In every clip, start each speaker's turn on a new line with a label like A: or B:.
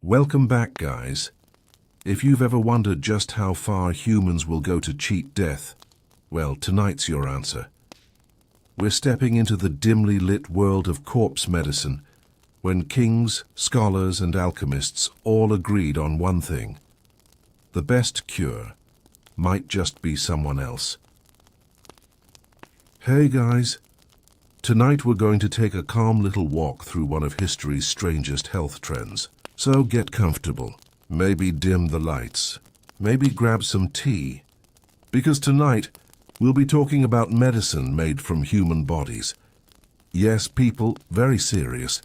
A: Welcome back, guys. If you've ever wondered just how far humans will go to cheat death, well, tonight's your answer. We're stepping into the dimly lit world of corpse medicine, when kings, scholars, and alchemists all agreed on one thing. The best cure might just be someone else. Hey guys, tonight we're going to take a calm little walk through one of history's strangest health trends. So get comfortable, maybe dim the lights, maybe grab some tea, because tonight we'll be talking about medicine made from human bodies. Yes, people, very serious,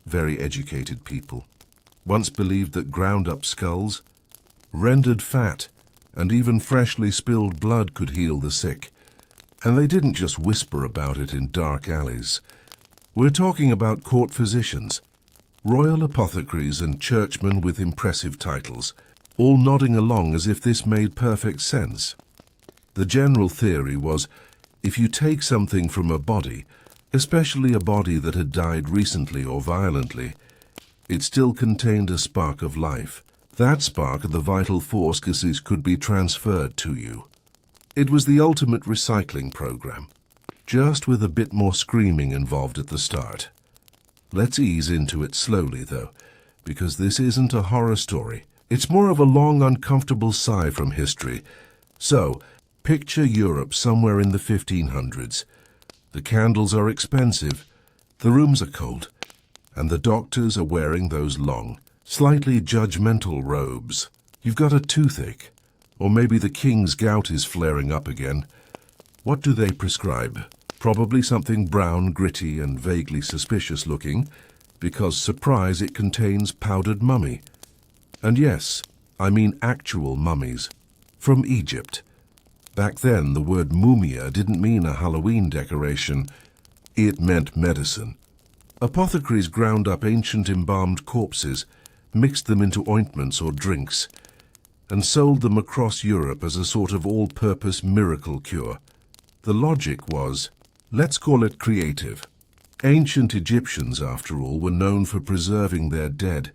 A: very educated people, once believed that ground-up skulls, rendered fat, and even freshly spilled blood could heal the sick. And they didn't just whisper about it in dark alleys. We're talking about court physicians, royal apothecaries and churchmen with impressive titles, all nodding along as if this made perfect sense. The general theory was, if you take something from a body, especially a body that had died recently or violently, it still contained a spark of life. That spark of the vital force could be transferred to you. It was the ultimate recycling program, just with a bit more screaming involved at the start. Let's ease into it slowly, though, because this isn't a horror story. It's more of a long, uncomfortable sigh from history. So, picture Europe somewhere in the 1500s. The candles are expensive, the rooms are cold, and the doctors are wearing those long, slightly judgmental robes. You've got a toothache, or maybe the king's gout is flaring up again. What do they prescribe? Probably something brown, gritty, and vaguely suspicious looking, because, surprise, it contains powdered mummy. And yes, I mean actual mummies. From Egypt. Back then, the word mumia didn't mean a Halloween decoration. It meant medicine. Apothecaries ground up ancient embalmed corpses, mixed them into ointments or drinks, and sold them across Europe as a sort of all-purpose miracle cure. The logic was, let's call it creative. Ancient Egyptians, after all, were known for preserving their dead,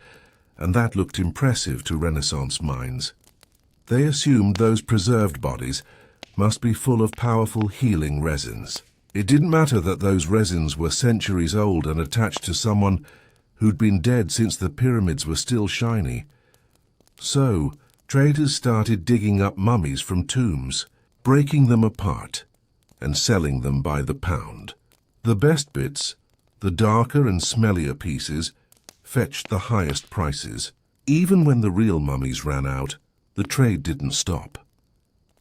A: and that looked impressive to Renaissance minds. They assumed those preserved bodies must be full of powerful healing resins. It didn't matter that those resins were centuries old and attached to someone who'd been dead since the pyramids were still shiny. So, traders started digging up mummies from tombs, breaking them apart, and selling them by the pound. The best bits, the darker and smellier pieces, fetched the highest prices. Even when the real mummies ran out, the trade didn't stop.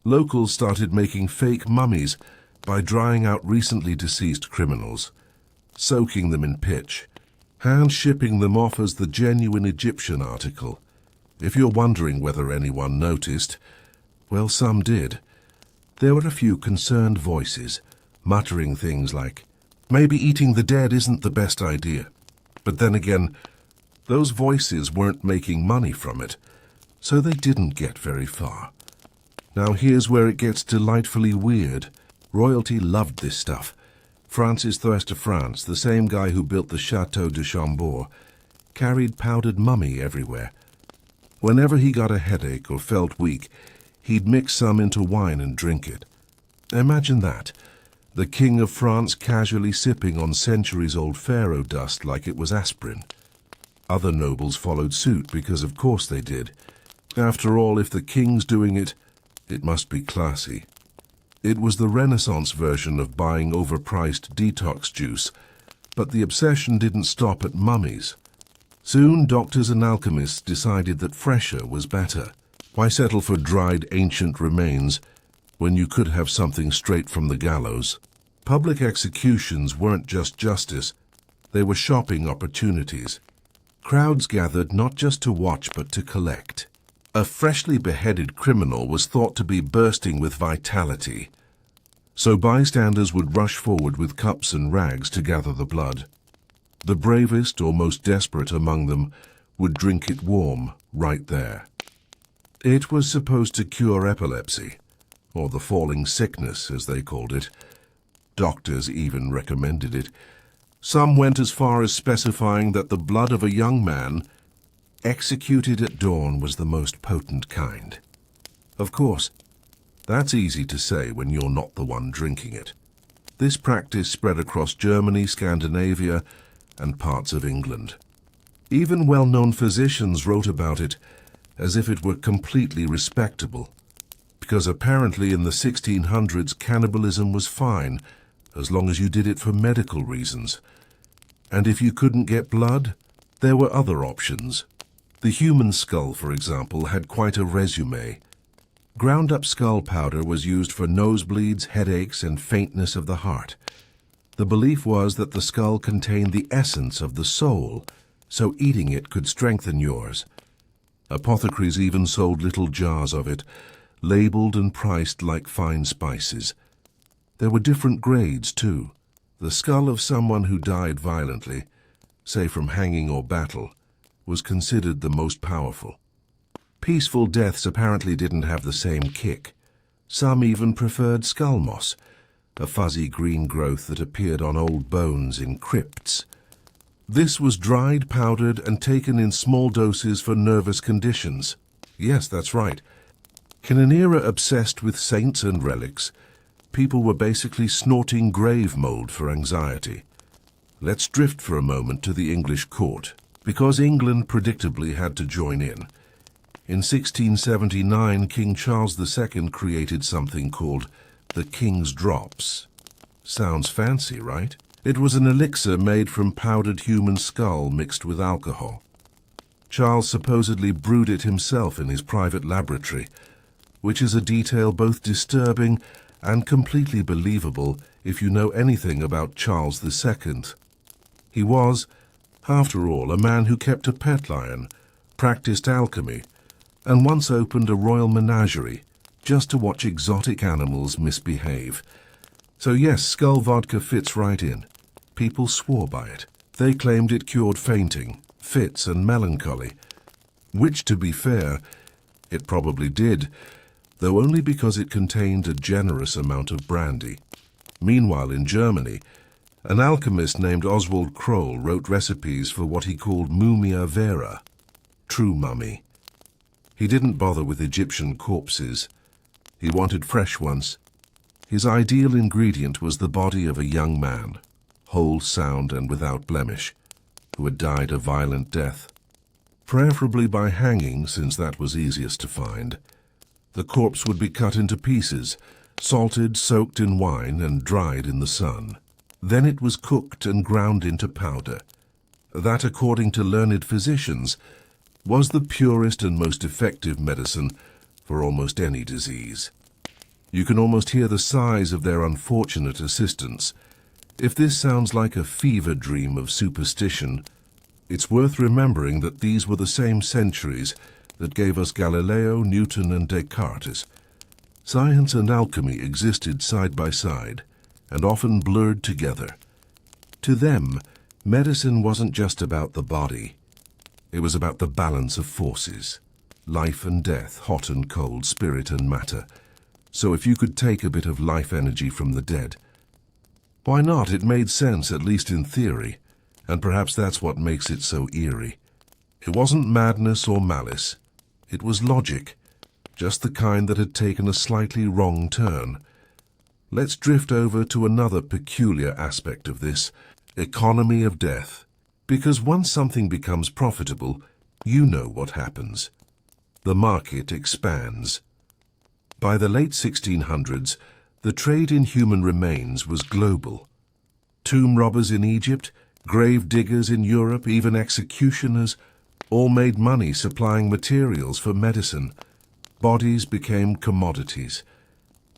A: Locals started making fake mummies by drying out recently deceased criminals, soaking them in pitch, and shipping them off as the genuine Egyptian article. If you're wondering whether anyone noticed, well, some did. There were a few concerned voices, muttering things like, maybe eating the dead isn't the best idea. But then again, those voices weren't making money from it, so they didn't get very far. Now here's where it gets delightfully weird. Royalty loved this stuff. Francis I of France, the same guy who built the Château de Chambord, carried powdered mummy everywhere. Whenever he got a headache or felt weak, he'd mix some into wine and drink it. Imagine that, the King of France casually sipping on centuries-old pharaoh dust like it was aspirin. Other nobles followed suit because of course they did. After all, if the king's doing it, it must be classy. It was the Renaissance version of buying overpriced detox juice, but the obsession didn't stop at mummies. Soon, doctors and alchemists decided that fresher was better. Why settle for dried ancient remains when you could have something straight from the gallows? Public executions weren't just justice, they were shopping opportunities. Crowds gathered not just to watch but to collect. A freshly beheaded criminal was thought to be bursting with vitality, so bystanders would rush forward with cups and rags to gather the blood. The bravest or most desperate among them would drink it warm right there. It was supposed to cure epilepsy, or the falling sickness as they called it. Doctors even recommended it. Some went as far as specifying that the blood of a young man, executed at dawn was the most potent kind. Of course, that's easy to say when you're not the one drinking it. This practice spread across Germany, Scandinavia, and parts of England. Even well-known physicians wrote about it as if it were completely respectable, because apparently in the 1600s cannibalism was fine as long as you did it for medical reasons. And if you couldn't get blood, there were other options. The human skull, for example, had quite a resume. Ground-up skull powder was used for nosebleeds, headaches, and faintness of the heart. The belief was that the skull contained the essence of the soul, so eating it could strengthen yours. Apothecaries even sold little jars of it, labeled and priced like fine spices. There were different grades, too. The skull of someone who died violently, say from hanging or battle, was considered the most powerful. Peaceful deaths apparently didn't have the same kick. Some even preferred skull moss, a fuzzy green growth that appeared on old bones in crypts. This was dried, powdered, and taken in small doses for nervous conditions. Yes, that's right. In an era obsessed with saints and relics, people were basically snorting grave mold for anxiety. Let's drift for a moment to the English court, because England predictably had to join in. In 1679, King Charles II created something called the King's Drops. Sounds fancy, right? It was an elixir made from powdered human skull mixed with alcohol. Charles supposedly brewed it himself in his private laboratory, which is a detail both disturbing and completely believable if you know anything about Charles II. He was, after all, a man who kept a pet lion, practiced alchemy, and once opened a royal menagerie just to watch exotic animals misbehave. So yes, skull vodka fits right in. People swore by it. They claimed it cured fainting, fits, and melancholy, which, to be fair, it probably did, though only because it contained a generous amount of brandy. Meanwhile, in Germany, an alchemist named Oswald Kroll wrote recipes for what he called mumia vera, true mummy. He didn't bother with Egyptian corpses. He wanted fresh ones. His ideal ingredient was the body of a young man, whole, sound, and without blemish, who had died a violent death, preferably by hanging, since that was easiest to find. The corpse would be cut into pieces, salted, soaked in wine, and dried in the sun. Then it was cooked and ground into powder. That, according to learned physicians, was the purest and most effective medicine for almost any disease. You can almost hear the sighs of their unfortunate assistants. If this sounds like a fever dream of superstition, it's worth remembering that these were the same centuries that gave us Galileo, Newton, and Descartes. Science and alchemy existed side by side, and often blurred together. To them, medicine wasn't just about the body. It was about the balance of forces, life and death, hot and cold, spirit and matter. So if you could take a bit of life energy from the dead, why not? It made sense, at least in theory, and perhaps that's what makes it so eerie. It wasn't madness or malice. It was logic, just the kind that had taken a slightly wrong turn. Let's drift over to another peculiar aspect of this, economy of death. Because once something becomes profitable, you know what happens. The market expands. By the late 1600s, the trade in human remains was global. Tomb robbers in Egypt, grave diggers in Europe, even executioners, all made money supplying materials for medicine. Bodies became commodities,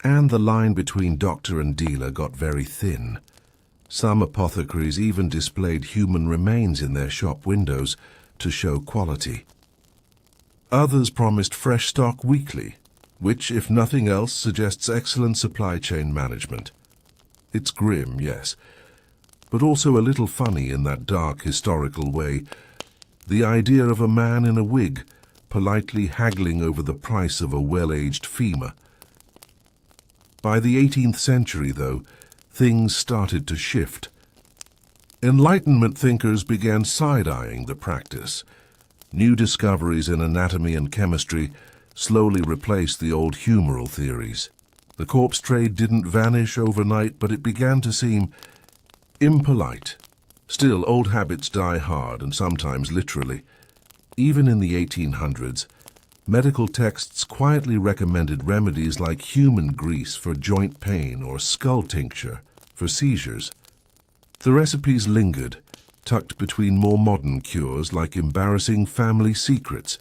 A: and the line between doctor and dealer got very thin. Some apothecaries even displayed human remains in their shop windows to show quality. Others promised fresh stock weekly, which, if nothing else, suggests excellent supply chain management. It's grim, yes, but also a little funny in that dark historical way. The idea of a man in a wig politely haggling over the price of a well-aged femur. By the 18th century, though, things started to shift. Enlightenment thinkers began side-eyeing the practice. New discoveries in anatomy and chemistry slowly replaced the old humoral theories. The corpse trade didn't vanish overnight, but it began to seem impolite. Still, old habits die hard, and sometimes literally. Even in the 1800s, medical texts quietly recommended remedies like human grease for joint pain or skull tincture for seizures. The recipes lingered, tucked between more modern cures like embarrassing family secrets.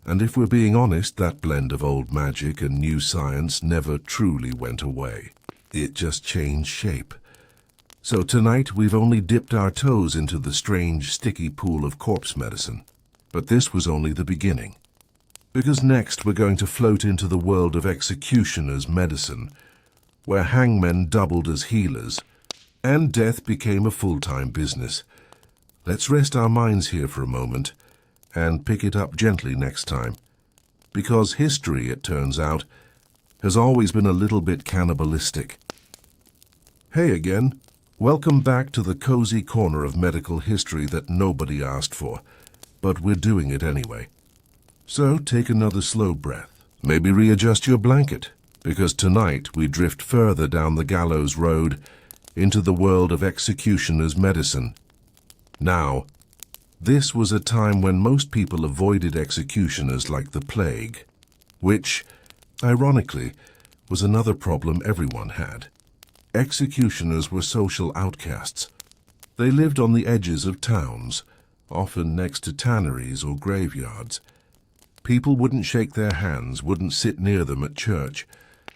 A: And if we're being honest, that blend of old magic and new science never truly went away. It just changed shape. So tonight we've only dipped our toes into the strange, sticky pool of corpse medicine. But this was only the beginning. Because next we're going to float into the world of executioner's medicine, where hangmen doubled as healers, and death became a full-time business. Let's rest our minds here for a moment, and pick it up gently next time. Because history, it turns out, has always been a little bit cannibalistic. Hey again. Welcome back to the cozy corner of medical history that nobody asked for, but we're doing it anyway. So take another slow breath. Maybe readjust your blanket, because tonight we drift further down the gallows road into the world of executioner's medicine. Now, this was a time when most people avoided executioners like the plague, which, ironically, was another problem everyone had. Executioners were social outcasts. They lived on the edges of towns, often next to tanneries or graveyards. People wouldn't shake their hands, wouldn't sit near them at church,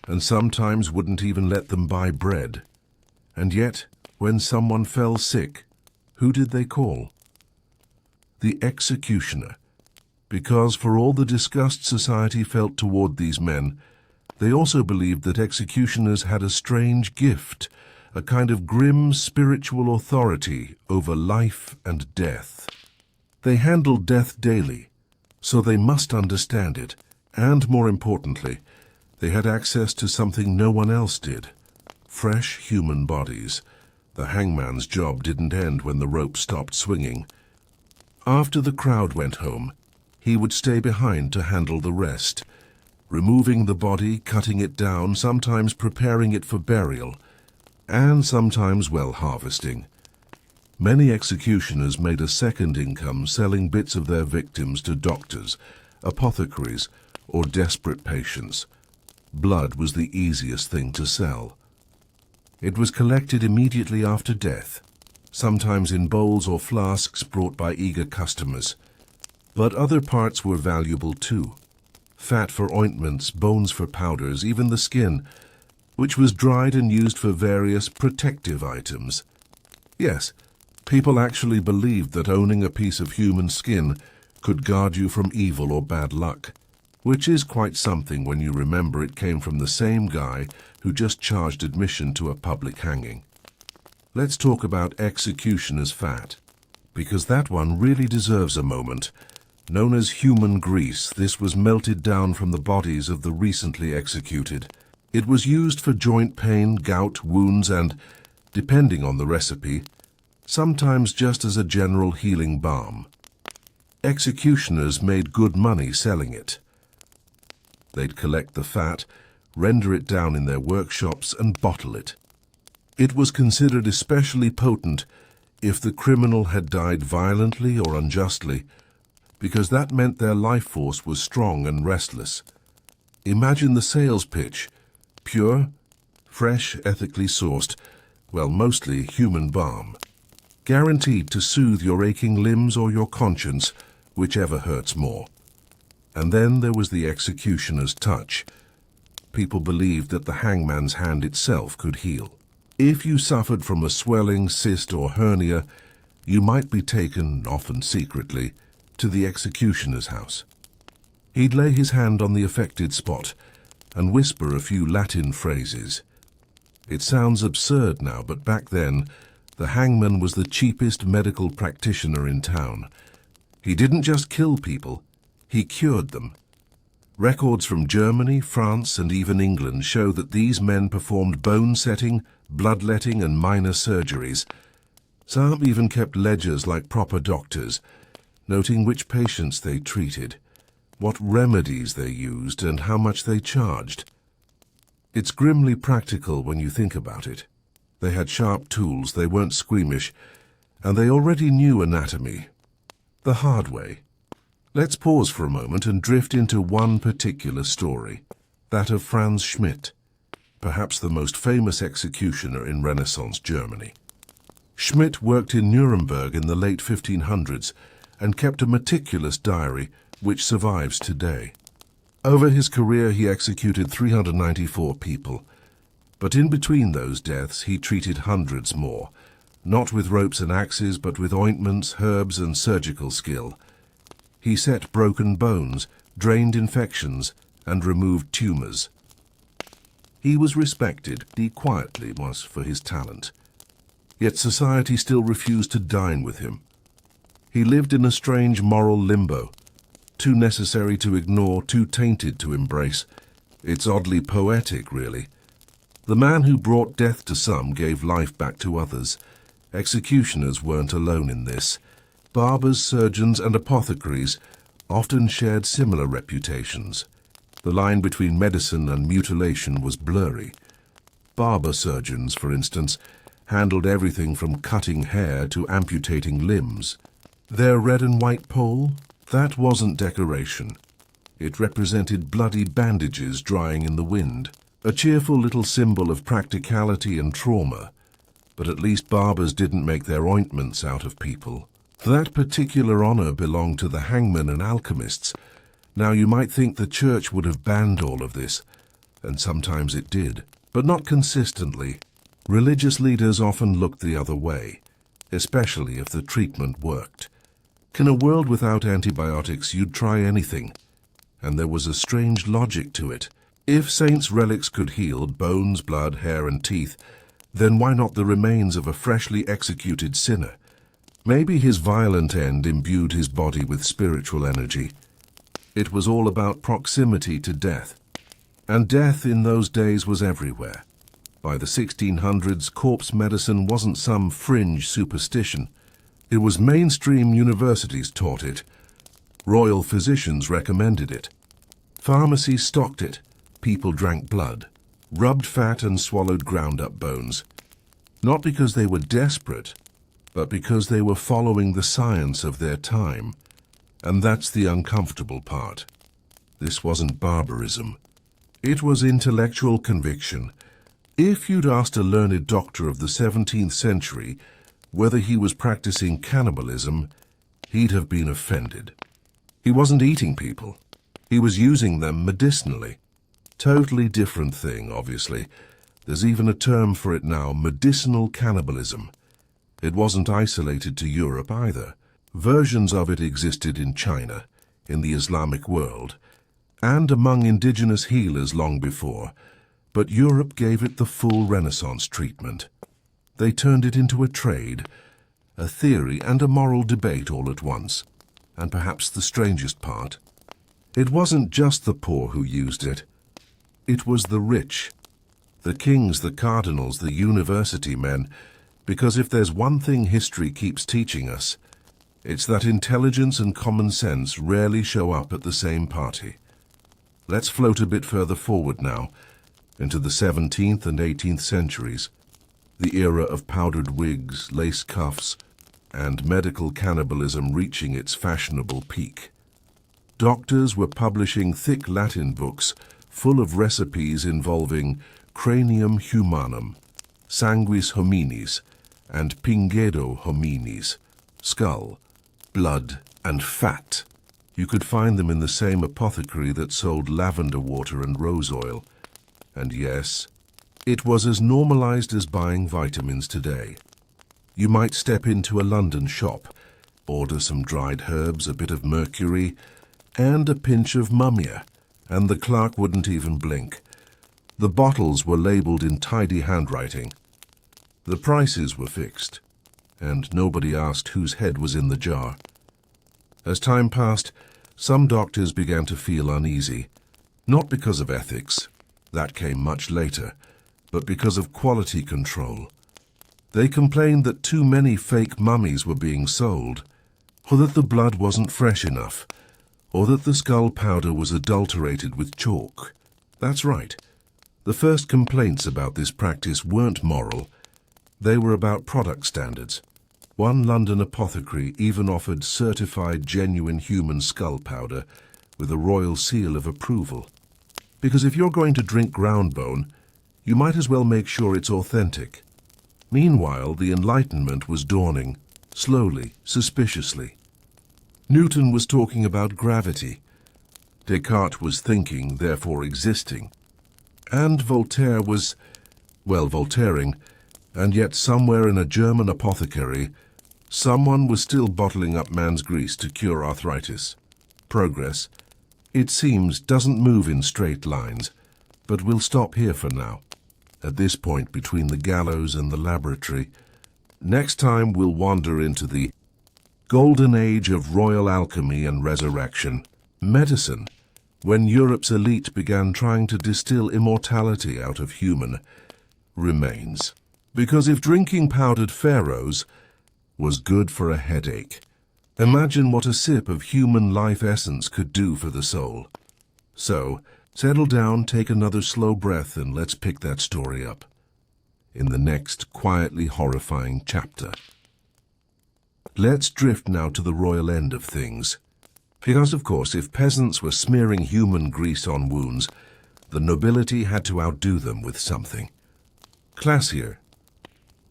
A: and sometimes wouldn't even let them buy bread. And yet, when someone fell sick, who did they call? The executioner. Because for all the disgust society felt toward these men, they also believed that executioners had a strange gift, a kind of grim spiritual authority over life and death. They handled death daily, so they must understand it, and more importantly, they had access to something no one else did: fresh human bodies. The hangman's job didn't end when the rope stopped swinging. After the crowd went home, he would stay behind to handle the rest, removing the body, cutting it down, sometimes preparing it for burial, and sometimes harvesting. Many executioners made a second income selling bits of their victims to doctors, apothecaries, or desperate patients. Blood was the easiest thing to sell. It was collected immediately after death, sometimes in bowls or flasks brought by eager customers. But other parts were valuable too. Fat for ointments, bones for powders, even the skin, which was dried and used for various protective items. Yes, people actually believed that owning a piece of human skin could guard you from evil or bad luck, which is quite something when you remember it came from the same guy who just charged admission to a public hanging. Let's talk about executioner's fat, because that one really deserves a moment. Known as human grease, this was melted down from the bodies of the recently executed. It was used for joint pain, gout, wounds, and, depending on the recipe, sometimes just as a general healing balm. Executioners made good money selling it. They'd collect the fat, render it down in their workshops, and bottle it. It was considered especially potent if the criminal had died violently or unjustly, because that meant their life force was strong and restless. Imagine the sales pitch: pure, fresh, ethically sourced, mostly human balm, guaranteed to soothe your aching limbs or your conscience, whichever hurts more. And then there was the executioner's touch. People believed that the hangman's hand itself could heal. If you suffered from a swelling, cyst, or hernia, you might be taken, often secretly, to the executioner's house. He'd lay his hand on the affected spot and whisper a few Latin phrases. It sounds absurd now, but back then, the hangman was the cheapest medical practitioner in town. He didn't just kill people, he cured them. Records from Germany, France, and even England show that these men performed bone-setting, bloodletting, and minor surgeries. Some even kept ledgers like proper doctors. noting which patients they treated, what remedies they used, and how much they charged. It's grimly practical when you think about it. They had sharp tools, they weren't squeamish, and they already knew anatomy. The hard way. Let's pause for a moment and drift into one particular story, that of Franz Schmidt, perhaps the most famous executioner in Renaissance Germany. Schmidt worked in Nuremberg in the late 1500s and kept a meticulous diary which survives today. Over his career he executed 394 people, but in between those deaths he treated hundreds more, not with ropes and axes but with ointments, herbs and surgical skill. He set broken bones, drained infections, and removed tumors. He was respected, he quietly was, for his talent. Yet society still refused to dine with him. He lived in a strange moral limbo, too necessary to ignore, too tainted to embrace. It's oddly poetic, really. The man who brought death to some gave life back to others. Executioners weren't alone in this. Barbers, surgeons, and apothecaries often shared similar reputations. The line between medicine and mutilation was blurry. Barber surgeons, for instance, handled everything from cutting hair to amputating limbs. Their red and white pole? That wasn't decoration. It represented bloody bandages drying in the wind, a cheerful little symbol of practicality and trauma. But at least barbers didn't make their ointments out of people. That particular honor belonged to the hangmen and alchemists. Now you might think the church would have banned all of this, and sometimes it did, but not consistently. Religious leaders often looked the other way, especially if the treatment worked. In a world without antibiotics, you'd try anything, and there was a strange logic to it. If saints' relics could heal bones, blood, hair, and teeth, then why not the remains of a freshly executed sinner? Maybe his violent end imbued his body with spiritual energy. It was all about proximity to death. And death in those days was everywhere. By the 1600s, corpse medicine wasn't some fringe superstition. It was mainstream. Universities taught it. Royal physicians recommended it. Pharmacies stocked it. People drank blood, rubbed fat and swallowed ground-up bones. Not because they were desperate, but because they were following the science of their time. And that's the uncomfortable part. This wasn't barbarism. It was intellectual conviction. If you'd asked a learned doctor of the 17th century whether he was practicing cannibalism, he'd have been offended. He wasn't eating people. He was using them medicinally. Totally different thing, obviously. There's even a term for it now, medicinal cannibalism. It wasn't isolated to Europe either. Versions of it existed in China, in the Islamic world, and among indigenous healers long before, but Europe gave it the full Renaissance treatment. They turned it into a trade, a theory and a moral debate all at once. And perhaps the strangest part, it wasn't just the poor who used it. It was the rich, the kings, the cardinals, the university men, because if there's one thing history keeps teaching us, it's that intelligence and common sense rarely show up at the same party. Let's float a bit further forward now, into the 17th and 18th centuries, the era of powdered wigs, lace cuffs, and medical cannibalism reaching its fashionable peak. Doctors were publishing thick Latin books full of recipes involving cranium humanum, sanguis hominis, and pingedo hominis, skull, blood, and fat. You could find them in the same apothecary that sold lavender water and rose oil. And yes, it was as normalized as buying vitamins today. You might step into a London shop, order some dried herbs, a bit of mercury, and a pinch of mummia, and the clerk wouldn't even blink. The bottles were labeled in tidy handwriting. The prices were fixed, and nobody asked whose head was in the jar. As time passed, some doctors began to feel uneasy, not because of ethics, that came much later, but because of quality control. They complained that too many fake mummies were being sold. or that the blood wasn't fresh enough, or that the skull powder was adulterated with chalk. That's right. The first complaints about this practice weren't moral. They were about product standards. One London apothecary even offered certified genuine human skull powder with a royal seal of approval. Because if you're going to drink ground bone, you might as well make sure it's authentic. Meanwhile, the Enlightenment was dawning, slowly, suspiciously. Newton was talking about gravity. Descartes was thinking, therefore existing. And Voltaire was, well, Voltairing, and yet somewhere in a German apothecary, someone was still bottling up man's grease to cure arthritis. Progress, it seems, doesn't move in straight lines, but we'll stop here for now. At this point between the gallows and the laboratory, next time we'll wander into the golden age of royal alchemy and resurrection, medicine, when Europe's elite began trying to distill immortality out of human remains. Because if drinking powdered pharaohs was good for a headache, imagine what a sip of human life essence could do for the soul. So, settle down, take another slow breath, and let's pick that story up in the next quietly horrifying chapter. Let's drift now to the royal end of things. Because, of course, if peasants were smearing human grease on wounds, the nobility had to outdo them with something classier.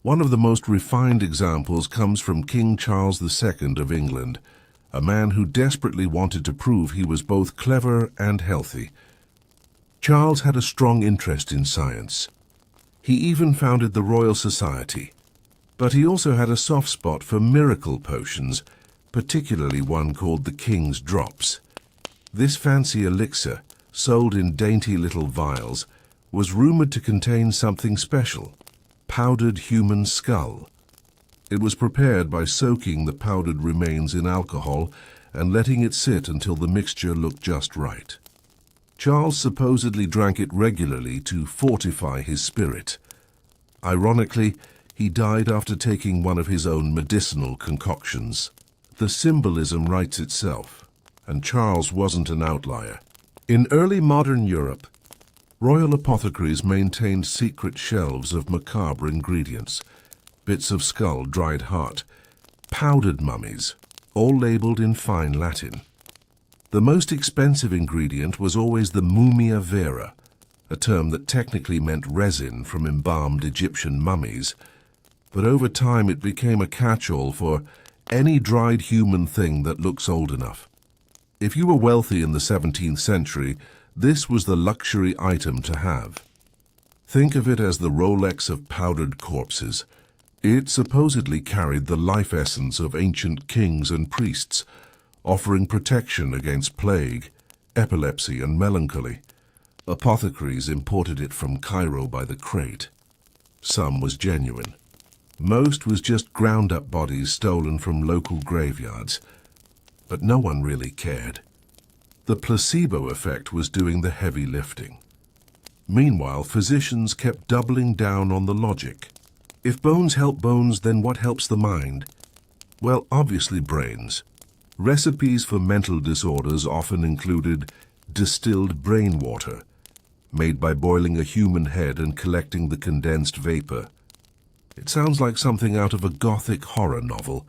A: One of the most refined examples comes from King Charles II of England, a man who desperately wanted to prove he was both clever and healthy. Charles had a strong interest in science. He even founded the Royal Society. But he also had a soft spot for miracle potions, particularly one called the King's Drops. This fancy elixir, sold in dainty little vials, was rumored to contain something special: powdered human skull. It was prepared by soaking the powdered remains in alcohol and letting it sit until the mixture looked just right. Charles supposedly drank it regularly to fortify his spirit. Ironically, he died after taking one of his own medicinal concoctions. The symbolism writes itself, and Charles wasn't an outlier. In early modern Europe, royal apothecaries maintained secret shelves of macabre ingredients: bits of skull, dried heart, powdered mummies, all labeled in fine Latin. The most expensive ingredient was always the mumia vera, a term that technically meant resin from embalmed Egyptian mummies, but over time it became a catch-all for any dried human thing that looks old enough. If you were wealthy in the 17th century, this was the luxury item to have. Think of it as the Rolex of powdered corpses. It supposedly carried the life essence of ancient kings and priests, offering protection against plague, epilepsy, and melancholy. Apothecaries imported it from Cairo by the crate. Some was genuine. Most was just ground-up bodies stolen from local graveyards. But no one really cared. The placebo effect was doing the heavy lifting. Meanwhile, physicians kept doubling down on the logic. If bones help bones, then what helps the mind? Well, obviously brains. Recipes for mental disorders often included distilled brain water, made by boiling a human head and collecting the condensed vapor. It sounds like something out of a Gothic horror novel,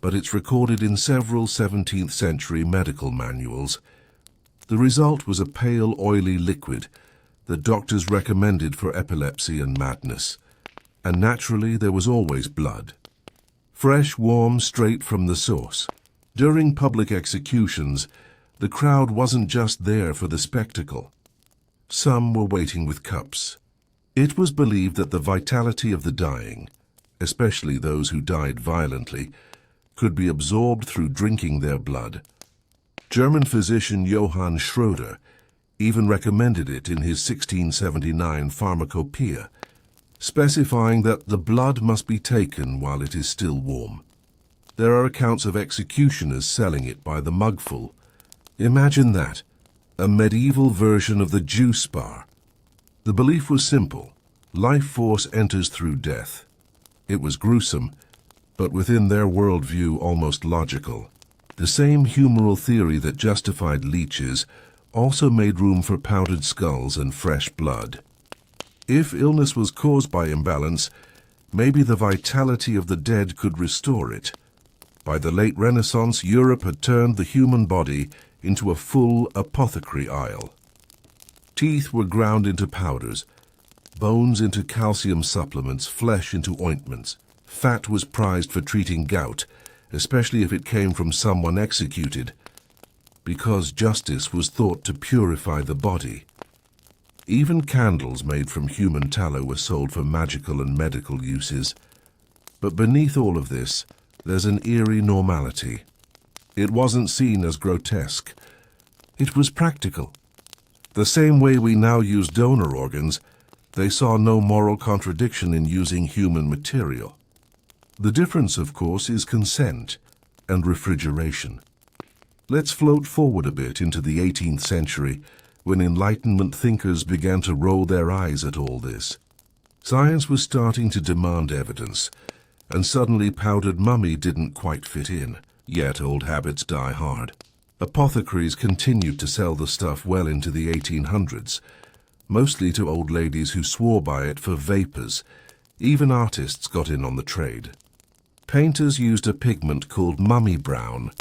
A: but it's recorded in several 17th century medical manuals. The result was a pale, oily liquid that doctors recommended for epilepsy and madness. And naturally, there was always blood. Fresh, warm, straight from the source. During public executions, the crowd wasn't just there for the spectacle. Some were waiting with cups. It was believed that the vitality of the dying, especially those who died violently, could be absorbed through drinking their blood. German physician Johann Schroeder even recommended it in his 1679 Pharmacopoeia, specifying that the blood must be taken while it is still warm. There are accounts of executioners selling it by the mugful. Imagine that, a medieval version of the juice bar. The belief was simple: life force enters through death. It was gruesome, but within their worldview almost logical. The same humoral theory that justified leeches also made room for powdered skulls and fresh blood. If illness was caused by imbalance, maybe the vitality of the dead could restore it. By the late Renaissance, Europe had turned the human body into a full apothecary aisle. Teeth were ground into powders, bones into calcium supplements, flesh into ointments. Fat was prized for treating gout, especially if it came from someone executed, because justice was thought to purify the body. Even candles made from human tallow were sold for magical and medical uses. But beneath all of this, there's an eerie normality. It wasn't seen as grotesque. It was practical. The same way we now use donor organs, they saw no moral contradiction in using human material. The difference, of course, is consent and refrigeration. Let's float forward a bit into the 18th century, when Enlightenment thinkers began to roll their eyes at all this. Science was starting to demand evidence, and suddenly powdered mummy didn't quite fit in. Yet old habits die hard. Apothecaries continued to sell the stuff well into the 1800s, mostly to old ladies who swore by it for vapors. Even artists got in on the trade. Painters used a pigment called mummy brown,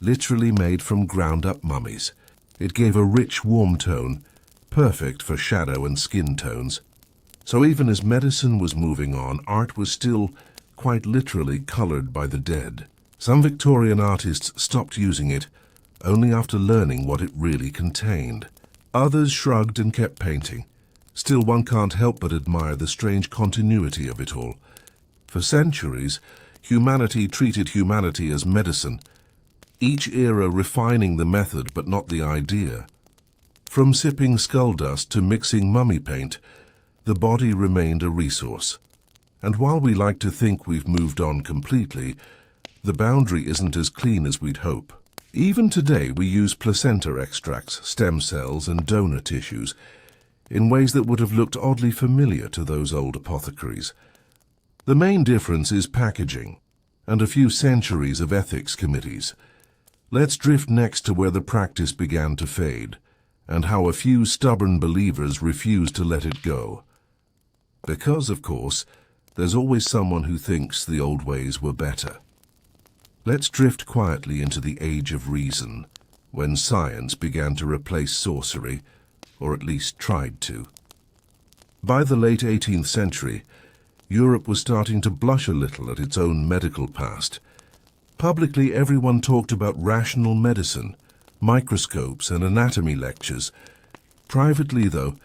A: literally made from ground-up mummies. It gave a rich, warm tone, perfect for shadow and skin tones. So even as medicine was moving on, art was still, quite literally, colored by the dead. Some Victorian artists stopped using it only after learning what it really contained. Others shrugged and kept painting. Still, one can't help but admire the strange continuity of it all. For centuries, humanity treated humanity as medicine, each era refining the method but not the idea. From sipping skull dust to mixing mummy paint, the body remained a resource. And while we like to think we've moved on completely, the boundary isn't as clean as we'd hope. Even today we use placenta extracts, stem cells and donor tissues in ways that would have looked oddly familiar to those old apothecaries. The main difference is packaging and a few centuries of ethics committees. Let's drift next to where the practice began to fade and how a few stubborn believers refused to let it go. Because, of course, there's always someone who thinks the old ways were better. Let's drift quietly into the Age of Reason, when science began to replace sorcery, or at least tried to. By the late 18th century, Europe was starting to blush a little at its own medical past. Publicly, everyone talked about rational medicine, microscopes and anatomy lectures. Privately, though,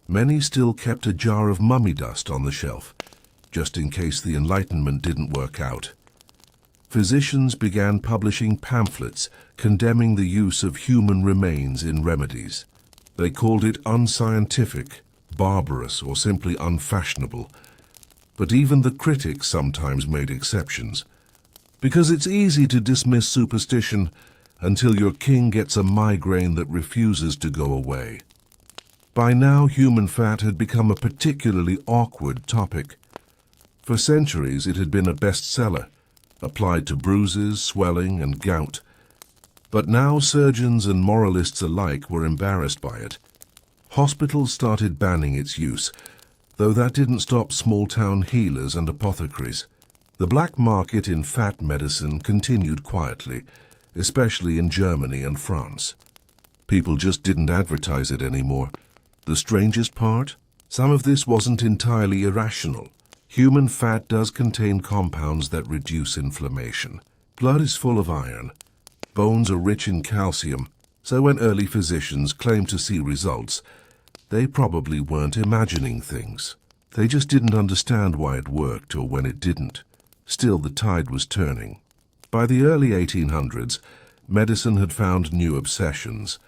A: many still kept a jar of mummy dust on the shelf, just in case the Enlightenment didn't work out. Physicians began publishing pamphlets condemning the use of human remains in remedies. They called it unscientific, barbarous, or simply unfashionable. But even the critics sometimes made exceptions, because it's easy to dismiss superstition until your king gets a migraine that refuses to go away. By now, human fat had become a particularly awkward topic. For centuries, it had been a bestseller, applied to bruises, swelling, and gout. But now surgeons and moralists alike were embarrassed by it. Hospitals started banning its use, though that didn't stop small-town healers and apothecaries. The black market in fat medicine continued quietly, especially in Germany and France. People just didn't advertise it anymore. The strangest part? Some of this wasn't entirely irrational. Human fat does contain compounds that reduce inflammation. Blood is full of iron. Bones are rich in calcium, so when early physicians claimed to see results, they probably weren't imagining things. They just didn't understand why it worked or when it didn't. Still, the tide was turning. By the early 1800s, medicine had found new obsessions: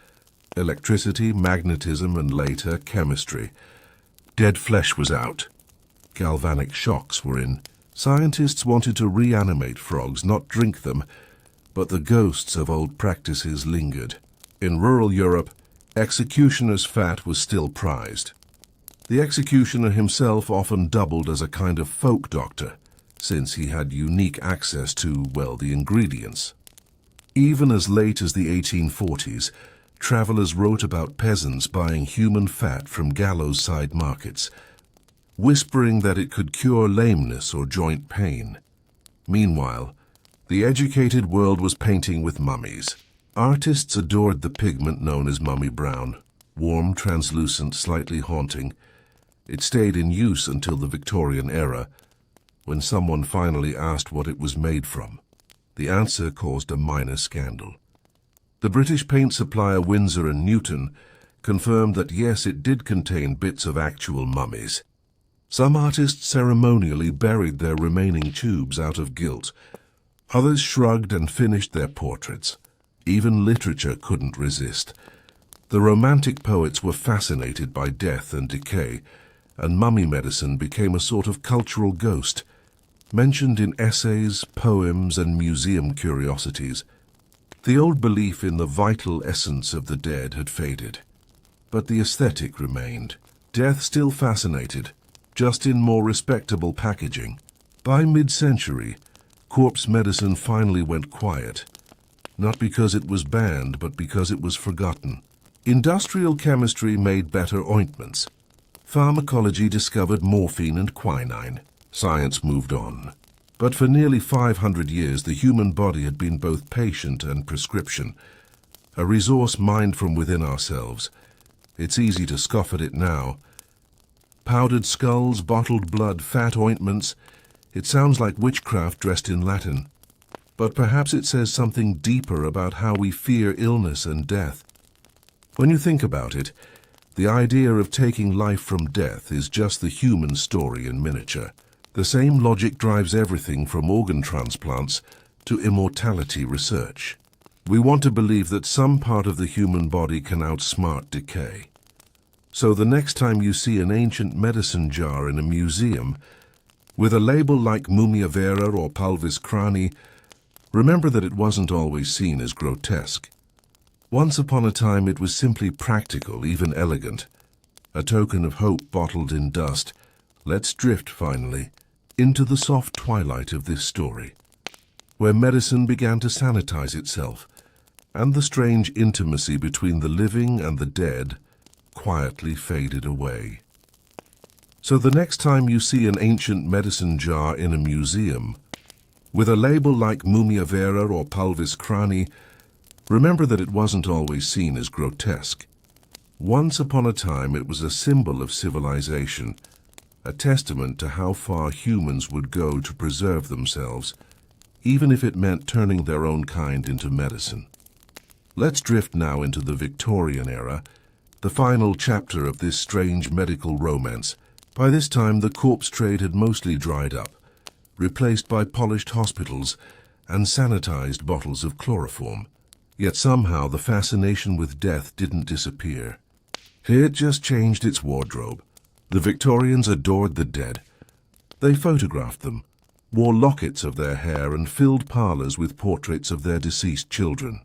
A: electricity, magnetism, and later, chemistry. Dead flesh was out. Galvanic shocks were in. Scientists wanted to reanimate frogs, not drink them, but the ghosts of old practices lingered. In rural Europe, executioner's fat was still prized. The executioner himself often doubled as a kind of folk doctor, since he had unique access to, well, the ingredients. Even as late as the 1840s, travelers wrote about peasants buying human fat from gallows-side markets, whispering that it could cure lameness or joint pain. Meanwhile, the educated world was painting with mummies. Artists adored the pigment known as mummy brown, warm, translucent, slightly haunting. It stayed in use until the Victorian era, when someone finally asked what it was made from. The answer caused a minor scandal. The British paint supplier Winsor & Newton confirmed that yes, it did contain bits of actual mummies. Some artists ceremonially buried their remaining tubes out of guilt. Others shrugged and finished their portraits. Even literature couldn't resist. The Romantic poets were fascinated by death and decay, and mummy medicine became a sort of cultural ghost, mentioned in essays, poems, and museum curiosities. The old belief in the vital essence of the dead had faded, but the aesthetic remained. Death still fascinated, just in more respectable packaging. By mid-century, corpse medicine finally went quiet, not because it was banned, but because it was forgotten. Industrial chemistry made better ointments. Pharmacology discovered morphine and quinine. Science moved on. But for nearly 500 years, the human body had been both patient and prescription, a resource mined from within ourselves. It's easy to scoff at it now. Powdered skulls, bottled blood, fat ointments. It sounds like witchcraft dressed in Latin. But perhaps it says something deeper about how we fear illness and death. When you think about it, the idea of taking life from death is just the human story in miniature. The same logic drives everything from organ transplants to immortality research. We want to believe that some part of the human body can outsmart decay. So the next time you see an ancient medicine jar in a museum with a label like mumia vera or pulvis crani, remember that it wasn't always seen as grotesque. Once upon a time it was simply practical, even elegant, a token of hope bottled in dust. Let's drift, finally, into the soft twilight of this story, where medicine began to sanitize itself, and the strange intimacy between the living and the dead quietly faded away. So the next time you see an ancient medicine jar in a museum, with a label like mumia vera or pulvis crani, remember that it wasn't always seen as grotesque. Once upon a time it was a symbol of civilization, a testament to how far humans would go to preserve themselves, even if it meant turning their own kind into medicine. Let's drift now into the Victorian era, the final chapter of this strange medical romance. By this time, the corpse trade had mostly dried up, replaced by polished hospitals and sanitized bottles of chloroform. Yet somehow the fascination with death didn't disappear. It just changed its wardrobe. The Victorians adored the dead. They photographed them, wore lockets of their hair, and filled parlors with portraits of their deceased children.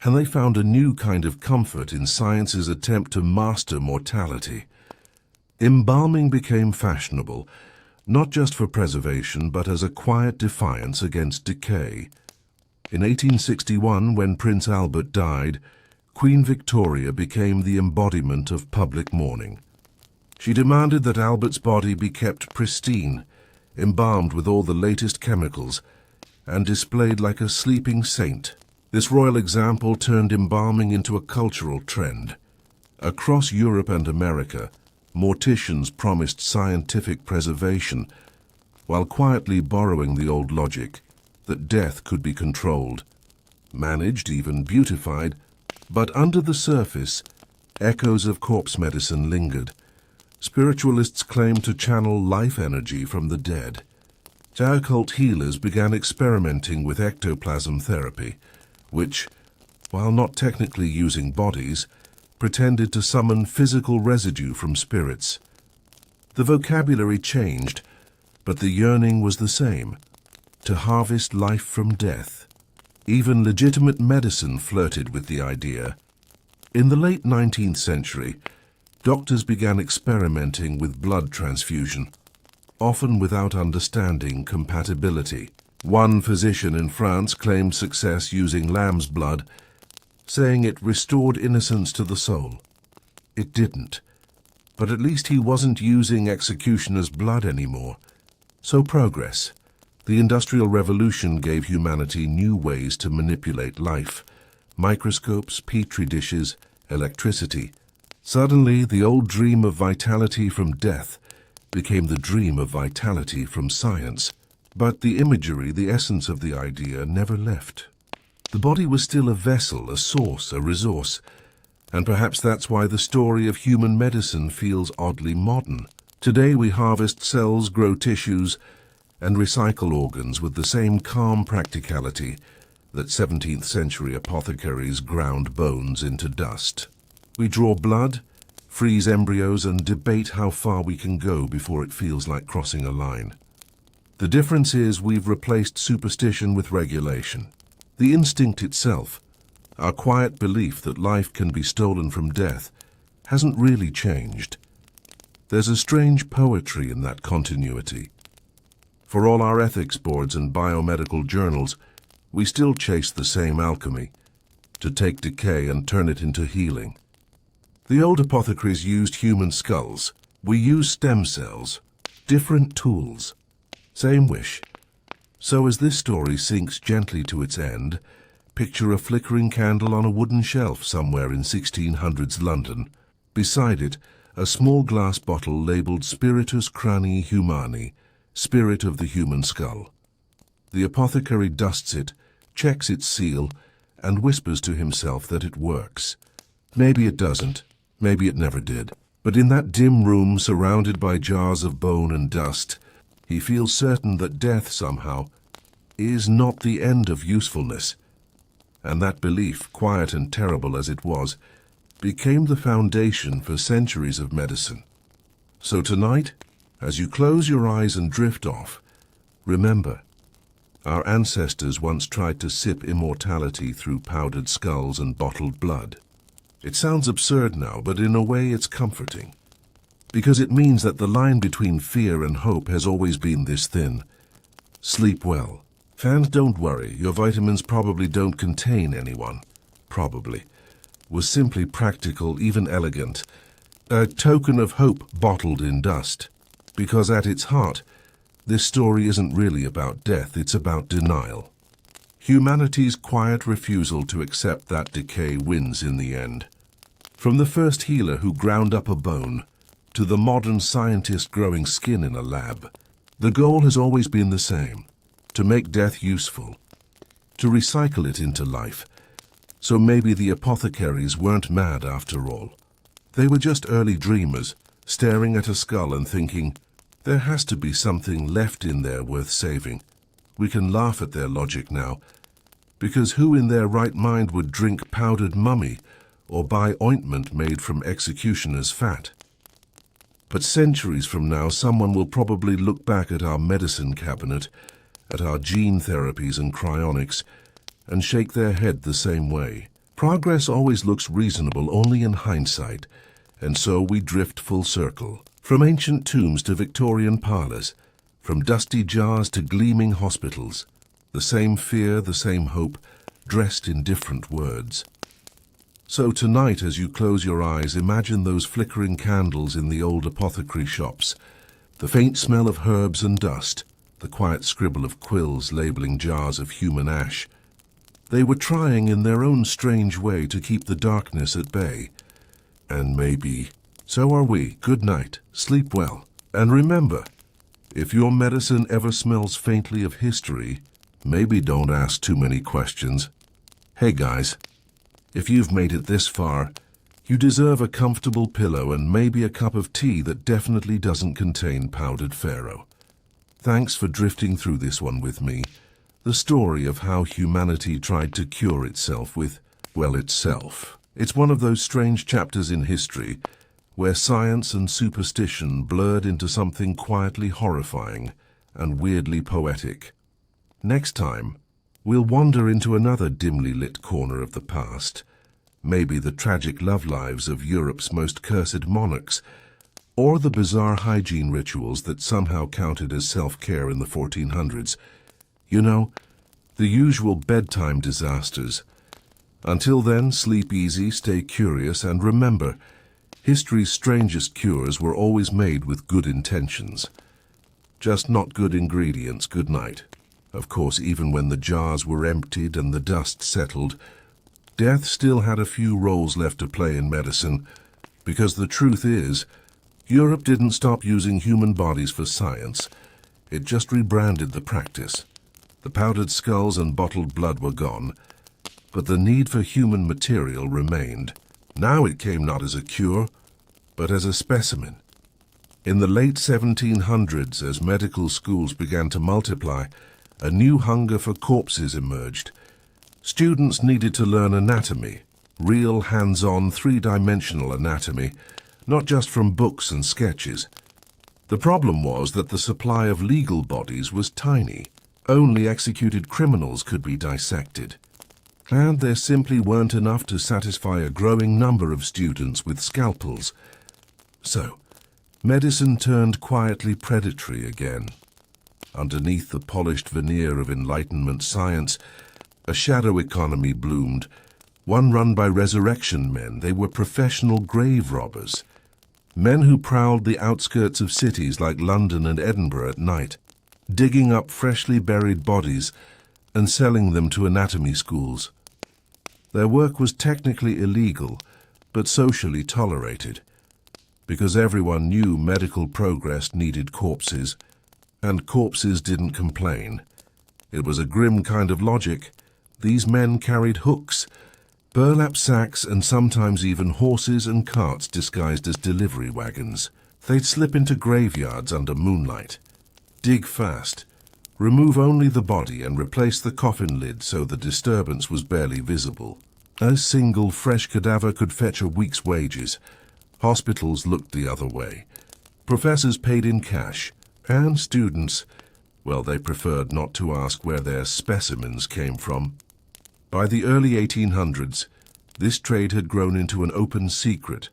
A: And they found a new kind of comfort in science's attempt to master mortality. Embalming became fashionable, not just for preservation, but as a quiet defiance against decay. In 1861, when Prince Albert died, Queen Victoria became the embodiment of public mourning. She demanded that Albert's body be kept pristine, embalmed with all the latest chemicals, and displayed like a sleeping saint. This royal example turned embalming into a cultural trend. Across Europe and America, morticians promised scientific preservation, while quietly borrowing the old logic that death could be controlled, managed, even beautified. But under the surface, echoes of corpse medicine lingered. Spiritualists claimed to channel life energy from the dead. Occult healers began experimenting with ectoplasm therapy, which, while not technically using bodies, pretended to summon physical residue from spirits. The vocabulary changed, but the yearning was the same: to harvest life from death. Even legitimate medicine flirted with the idea. In the late 19th century, doctors began experimenting with blood transfusion, often without understanding compatibility. One physician in France claimed success using lamb's blood, saying it restored innocence to the soul. It didn't, but at least he wasn't using executioner's blood anymore. So progress. The Industrial Revolution gave humanity new ways to manipulate life. Microscopes, petri dishes, electricity. Suddenly, the old dream of vitality from death became the dream of vitality from science. But the imagery, the essence of the idea, never left. The body was still a vessel, a source, a resource. And perhaps that's why the story of human medicine feels oddly modern. Today we harvest cells, grow tissues, and recycle organs with the same calm practicality that 17th century apothecaries ground bones into dust. We draw blood, freeze embryos, and debate how far we can go before it feels like crossing a line. The difference is we've replaced superstition with regulation. The instinct itself, our quiet belief that life can be stolen from death, hasn't really changed. There's a strange poetry in that continuity. For all our ethics boards and biomedical journals, we still chase the same alchemy, to take decay and turn it into healing. The old apothecaries used human skulls. We use stem cells, different tools. Same wish. So as this story sinks gently to its end, picture a flickering candle on a wooden shelf somewhere in 1600s London. Beside it, a small glass bottle labeled Spiritus Cranii Humani, spirit of the human skull. The apothecary dusts it, checks its seal, and whispers to himself that it works. Maybe it doesn't, maybe it never did. But in that dim room surrounded by jars of bone and dust, he feels certain that death somehow is not the end of usefulness. And that belief, quiet and terrible as it was, became the foundation for centuries of medicine. So tonight, as you close your eyes and drift off, remember, our ancestors once tried to sip immortality through powdered skulls and bottled blood. It sounds absurd now, but in a way it's comforting, because it means that the line between fear and hope has always been this thin. Sleep well. Fans, don't worry, your vitamins probably don't contain anyone. Probably. Was simply practical, even elegant. A token of hope bottled in dust. Because at its heart, this story isn't really about death, it's about denial. Humanity's quiet refusal to accept that decay wins in the end. From the first healer who ground up a bone, to the modern scientist growing skin in a lab, the goal has always been the same: to make death useful, to recycle it into life. So maybe the apothecaries weren't mad after all. They were just early dreamers, staring at a skull and thinking, there has to be something left in there worth saving. We can laugh at their logic now, because who in their right mind would drink powdered mummy or buy ointment made from executioner's fat? But centuries from now, someone will probably look back at our medicine cabinet, at our gene therapies and cryonics, and shake their head the same way. Progress always looks reasonable only in hindsight, and so we drift full circle. From ancient tombs to Victorian parlors, from dusty jars to gleaming hospitals, the same fear, the same hope, dressed in different words. So tonight, as you close your eyes, imagine those flickering candles in the old apothecary shops, the faint smell of herbs and dust, the quiet scribble of quills labeling jars of human ash. They were trying in their own strange way to keep the darkness at bay. And maybe so are we. Good night. Sleep well. And remember, if your medicine ever smells faintly of history, maybe don't ask too many questions. Hey guys, if you've made it this far, you deserve a comfortable pillow and maybe a cup of tea that definitely doesn't contain powdered pharaoh. Thanks for drifting through this one with me. The story of how humanity tried to cure itself with, well, itself. It's one of those strange chapters in history where science and superstition blurred into something quietly horrifying and weirdly poetic. Next time, we'll wander into another dimly lit corner of the past, maybe the tragic love lives of Europe's most cursed monarchs, or the bizarre hygiene rituals that somehow counted as self-care in the 1400s. You know, the usual bedtime disasters. Until then, sleep easy, stay curious, and remember, history's strangest cures were always made with good intentions. Just not good ingredients. Good night. Of course, even when the jars were emptied and the dust settled, death still had a few roles left to play in medicine, because the truth is, Europe didn't stop using human bodies for science. It just rebranded the practice. The powdered skulls and bottled blood were gone, but the need for human material remained. Now it came not as a cure, but as a specimen. In the late 1700s, as medical schools began to multiply, a new hunger for corpses emerged. Students needed to learn anatomy, real hands-on three-dimensional anatomy, not just from books and sketches. The problem was that the supply of legal bodies was tiny. Only executed criminals could be dissected. And there simply weren't enough to satisfy a growing number of students with scalpels. So, medicine turned quietly predatory again. Underneath the polished veneer of Enlightenment science, a shadow economy bloomed, one run by resurrection men. They were professional grave robbers. Men who prowled the outskirts of cities like London and Edinburgh at night, digging up freshly buried bodies and selling them to anatomy schools. Their work was technically illegal, but socially tolerated, because everyone knew medical progress needed corpses, and corpses didn't complain. It was a grim kind of logic. These men carried hooks, burlap sacks, and sometimes even horses and carts disguised as delivery wagons. They'd slip into graveyards under moonlight, dig fast, remove only the body and replace the coffin lid so the disturbance was barely visible. A single fresh cadaver could fetch a week's wages. Hospitals looked the other way. Professors paid in cash, and students, well, they preferred not to ask where their specimens came from. By the early 1800s, this trade had grown into an open secret.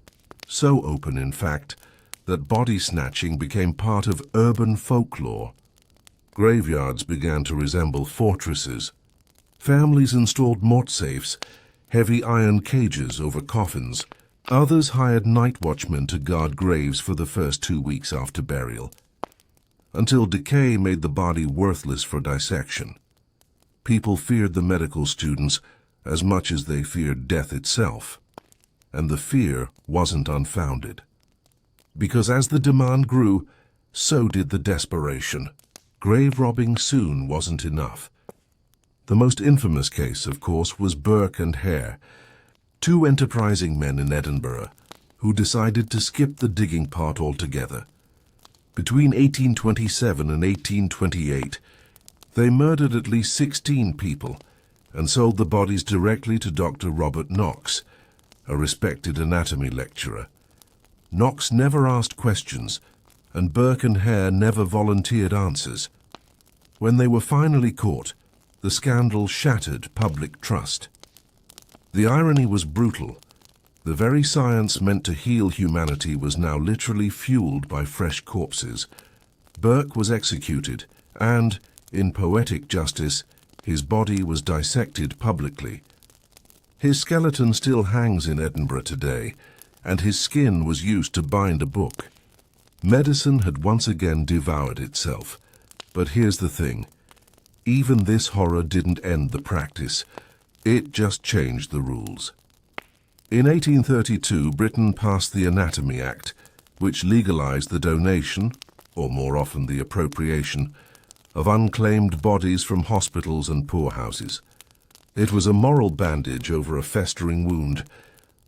A: So open, in fact, that body snatching became part of urban folklore. Graveyards began to resemble fortresses. Families installed mortsafes, heavy iron cages over coffins. Others hired night watchmen to guard graves for the first 2 weeks after burial, until decay made the body worthless for dissection. People feared the medical students as much as they feared death itself, and the fear wasn't unfounded. Because as the demand grew, so did the desperation. Grave robbing soon wasn't enough. The most infamous case, of course, was Burke and Hare, two enterprising men in Edinburgh who decided to skip the digging part altogether. Between 1827 and 1828, they murdered at least 16 people and sold the bodies directly to Dr. Robert Knox, a respected anatomy lecturer. Knox never asked questions, and Burke and Hare never volunteered answers. When they were finally caught, the scandal shattered public trust. The irony was brutal. The very science meant to heal humanity was now literally fueled by fresh corpses. Burke was executed, and, in poetic justice, his body was dissected publicly. His skeleton still hangs in Edinburgh today, and his skin was used to bind a book. Medicine had once again devoured itself. But here's the thing. Even this horror didn't end the practice. It just changed the rules. In 1832, Britain passed the Anatomy Act, which legalized the donation, or more often the appropriation, of unclaimed bodies from hospitals and poorhouses. It was a moral bandage over a festering wound.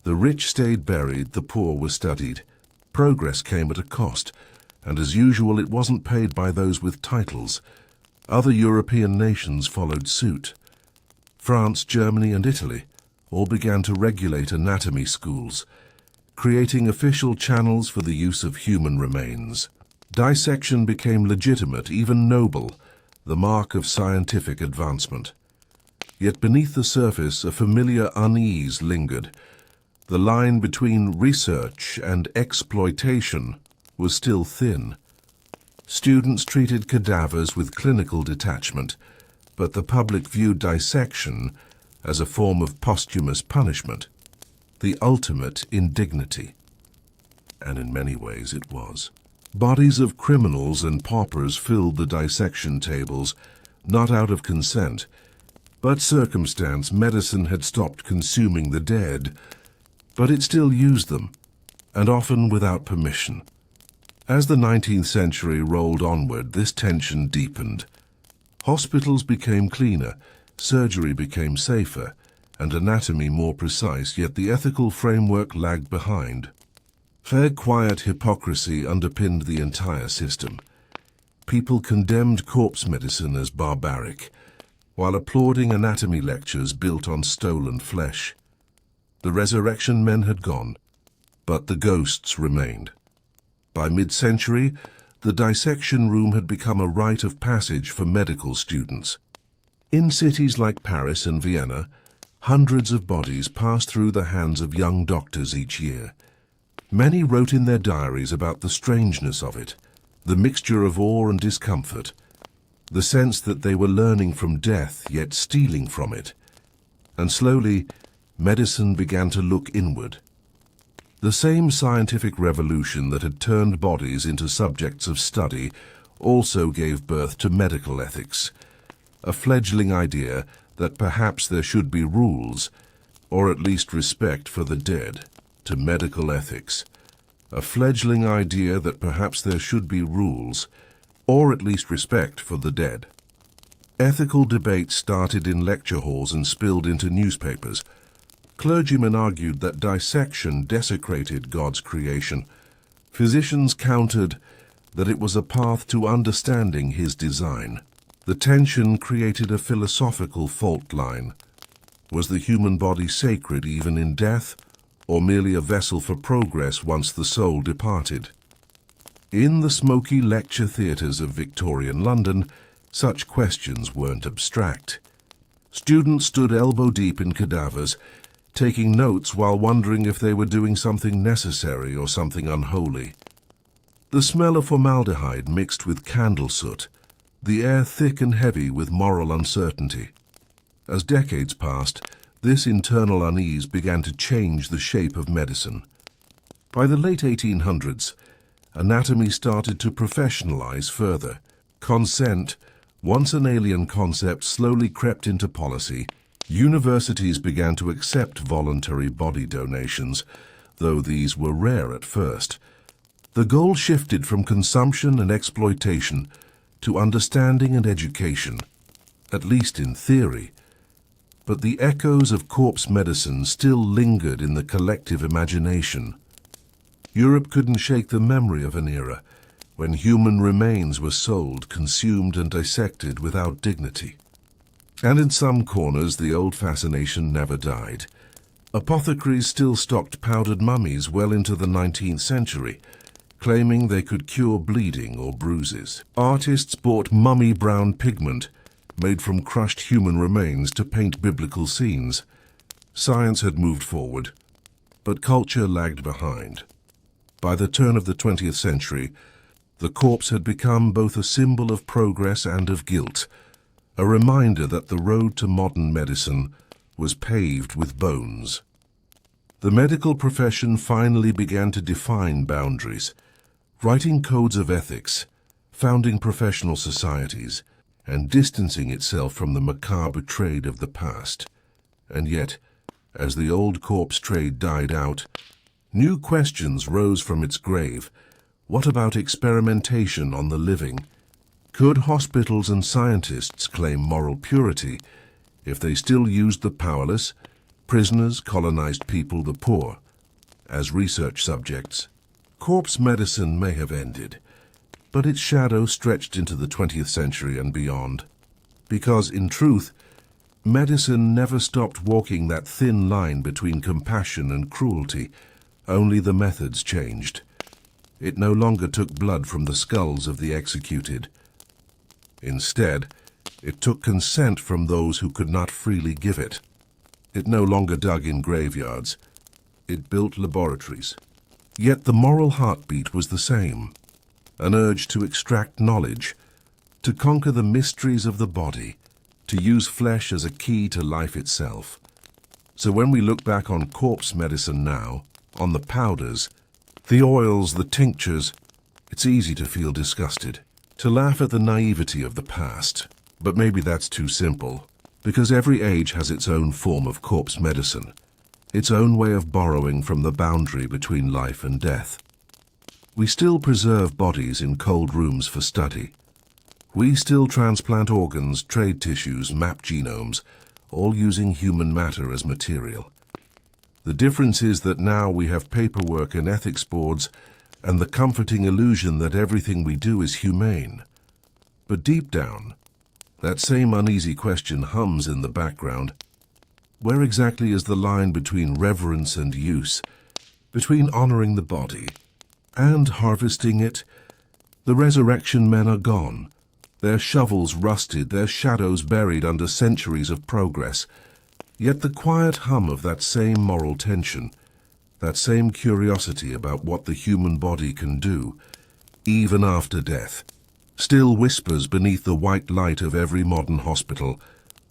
A: The rich stayed buried, the poor were studied. Progress came at a cost, and as usual it wasn't paid by those with titles. Other European nations followed suit. France, Germany, and Italy all began to regulate anatomy schools, creating official channels for the use of human remains. Dissection became legitimate, even noble, the mark of scientific advancement. Yet beneath the surface, a familiar unease lingered. The line between research and exploitation was still thin. Students treated cadavers with clinical detachment, but the public viewed dissection as a form of posthumous punishment, the ultimate indignity. And in many ways it was. Bodies of criminals and paupers filled the dissection tables, not out of consent, but circumstance. Medicine had stopped consuming the dead, but it still used them, and often without permission. As the 19th century rolled onward, this tension deepened. Hospitals became cleaner, surgery became safer, and anatomy more precise, yet the ethical framework lagged behind. Fair, quiet hypocrisy underpinned the entire system. People condemned corpse medicine as barbaric, while applauding anatomy lectures built on stolen flesh. The resurrection men had gone, but the ghosts remained. By mid-century, the dissection room had become a rite of passage for medical students. In cities like Paris and Vienna, hundreds of bodies passed through the hands of young doctors each year. Many wrote in their diaries about the strangeness of it, the mixture of awe and discomfort, the sense that they were learning from death yet stealing from it. And slowly, medicine began to look inward. The same scientific revolution that had turned bodies into subjects of study also gave birth to medical ethics, a fledgling idea that perhaps there should be rules, or at least respect for the dead. To medical ethics, a fledgling idea that perhaps there should be rules, or at least respect for the dead. Ethical debates started in lecture halls and spilled into newspapers. Clergymen argued that dissection desecrated God's creation. Physicians countered that it was a path to understanding His design. The tension created a philosophical fault line. Was the human body sacred even in death, or merely a vessel for progress once the soul departed? In the smoky lecture theatres of Victorian London, such questions weren't abstract. Students stood elbow-deep in cadavers, taking notes while wondering if they were doing something necessary or something unholy. The smell of formaldehyde mixed with candle soot, the air thick and heavy with moral uncertainty. As decades passed, this internal unease began to change the shape of medicine. By the late 1800s, anatomy started to professionalize further. Consent, once an alien concept, slowly crept into policy. Universities began to accept voluntary body donations, though these were rare at first. The goal shifted from consumption and exploitation to understanding and education, at least in theory. But the echoes of corpse medicine still lingered in the collective imagination. Europe couldn't shake the memory of an era when human remains were sold, consumed, and dissected without dignity. And in some corners, the old fascination never died. Apothecaries still stocked powdered mummies well into the 19th century, claiming they could cure bleeding or bruises. Artists bought mummy-brown pigment made from crushed human remains to paint biblical scenes. Science had moved forward, but culture lagged behind. By the turn of the 20th century, the corpse had become both a symbol of progress and of guilt, a reminder that the road to modern medicine was paved with bones. The medical profession finally began to define boundaries, writing codes of ethics, founding professional societies, and distancing itself from the macabre trade of the past. And yet, as the old corpse trade died out, new questions rose from its grave. What about experimentation on the living? Could hospitals and scientists claim moral purity if they still used the powerless, prisoners, colonized people, the poor, as research subjects? Corpse medicine may have ended, but its shadow stretched into the 20th century and beyond. Because, in truth, medicine never stopped walking that thin line between compassion and cruelty. Only the methods changed. It no longer took blood from the skulls of the executed. Instead, it took consent from those who could not freely give it. It no longer dug in graveyards. It built laboratories. Yet the moral heartbeat was the same. An urge to extract knowledge, to conquer the mysteries of the body, to use flesh as a key to life itself. So when we look back on corpse medicine now, on the powders, the oils, the tinctures, it's easy to feel disgusted, to laugh at the naivety of the past. But maybe that's too simple, because every age has its own form of corpse medicine, its own way of borrowing from the boundary between life and death. We still preserve bodies in cold rooms for study. We still transplant organs, trade tissues, map genomes, all using human matter as material. The difference is that now we have paperwork and ethics boards and the comforting illusion that everything we do is humane. But deep down, that same uneasy question hums in the background. Where exactly is the line between reverence and use, between honoring the body and harvesting it? The resurrection men are gone, their shovels rusted, their shadows buried under centuries of progress. Yet the quiet hum of that same moral tension, that same curiosity about what the human body can do, even after death, still whispers beneath the white light of every modern hospital.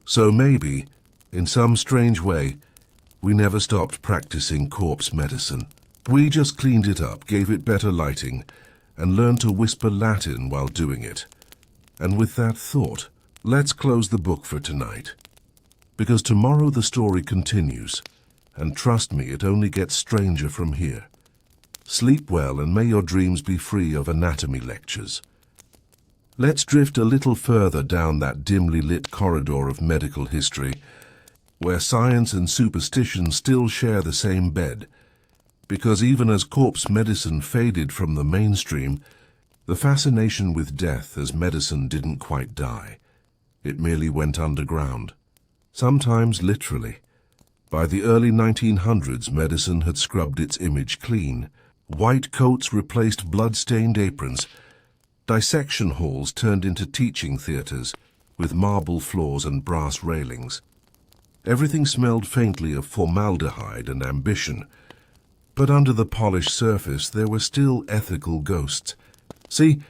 A: So maybe, in some strange way, we never stopped practicing corpse medicine. We just cleaned it up, gave it better lighting, and learned to whisper Latin while doing it. And with that thought, let's close the book for tonight. Because tomorrow the story continues, and trust me, it only gets stranger from here. Sleep well, and may your dreams be free of anatomy lectures. Let's drift a little further down that dimly lit corridor of medical history, where science and superstition still share the same bed. Because even as corpse medicine faded from the mainstream, the fascination with death as medicine didn't quite die. It merely went underground, sometimes literally. By the early 1900s, medicine had scrubbed its image clean. White coats replaced blood-stained aprons. Dissection halls turned into teaching theaters, with marble floors and brass railings. Everything smelled faintly of formaldehyde and ambition. But under the polished surface, there were still ethical ghosts. See,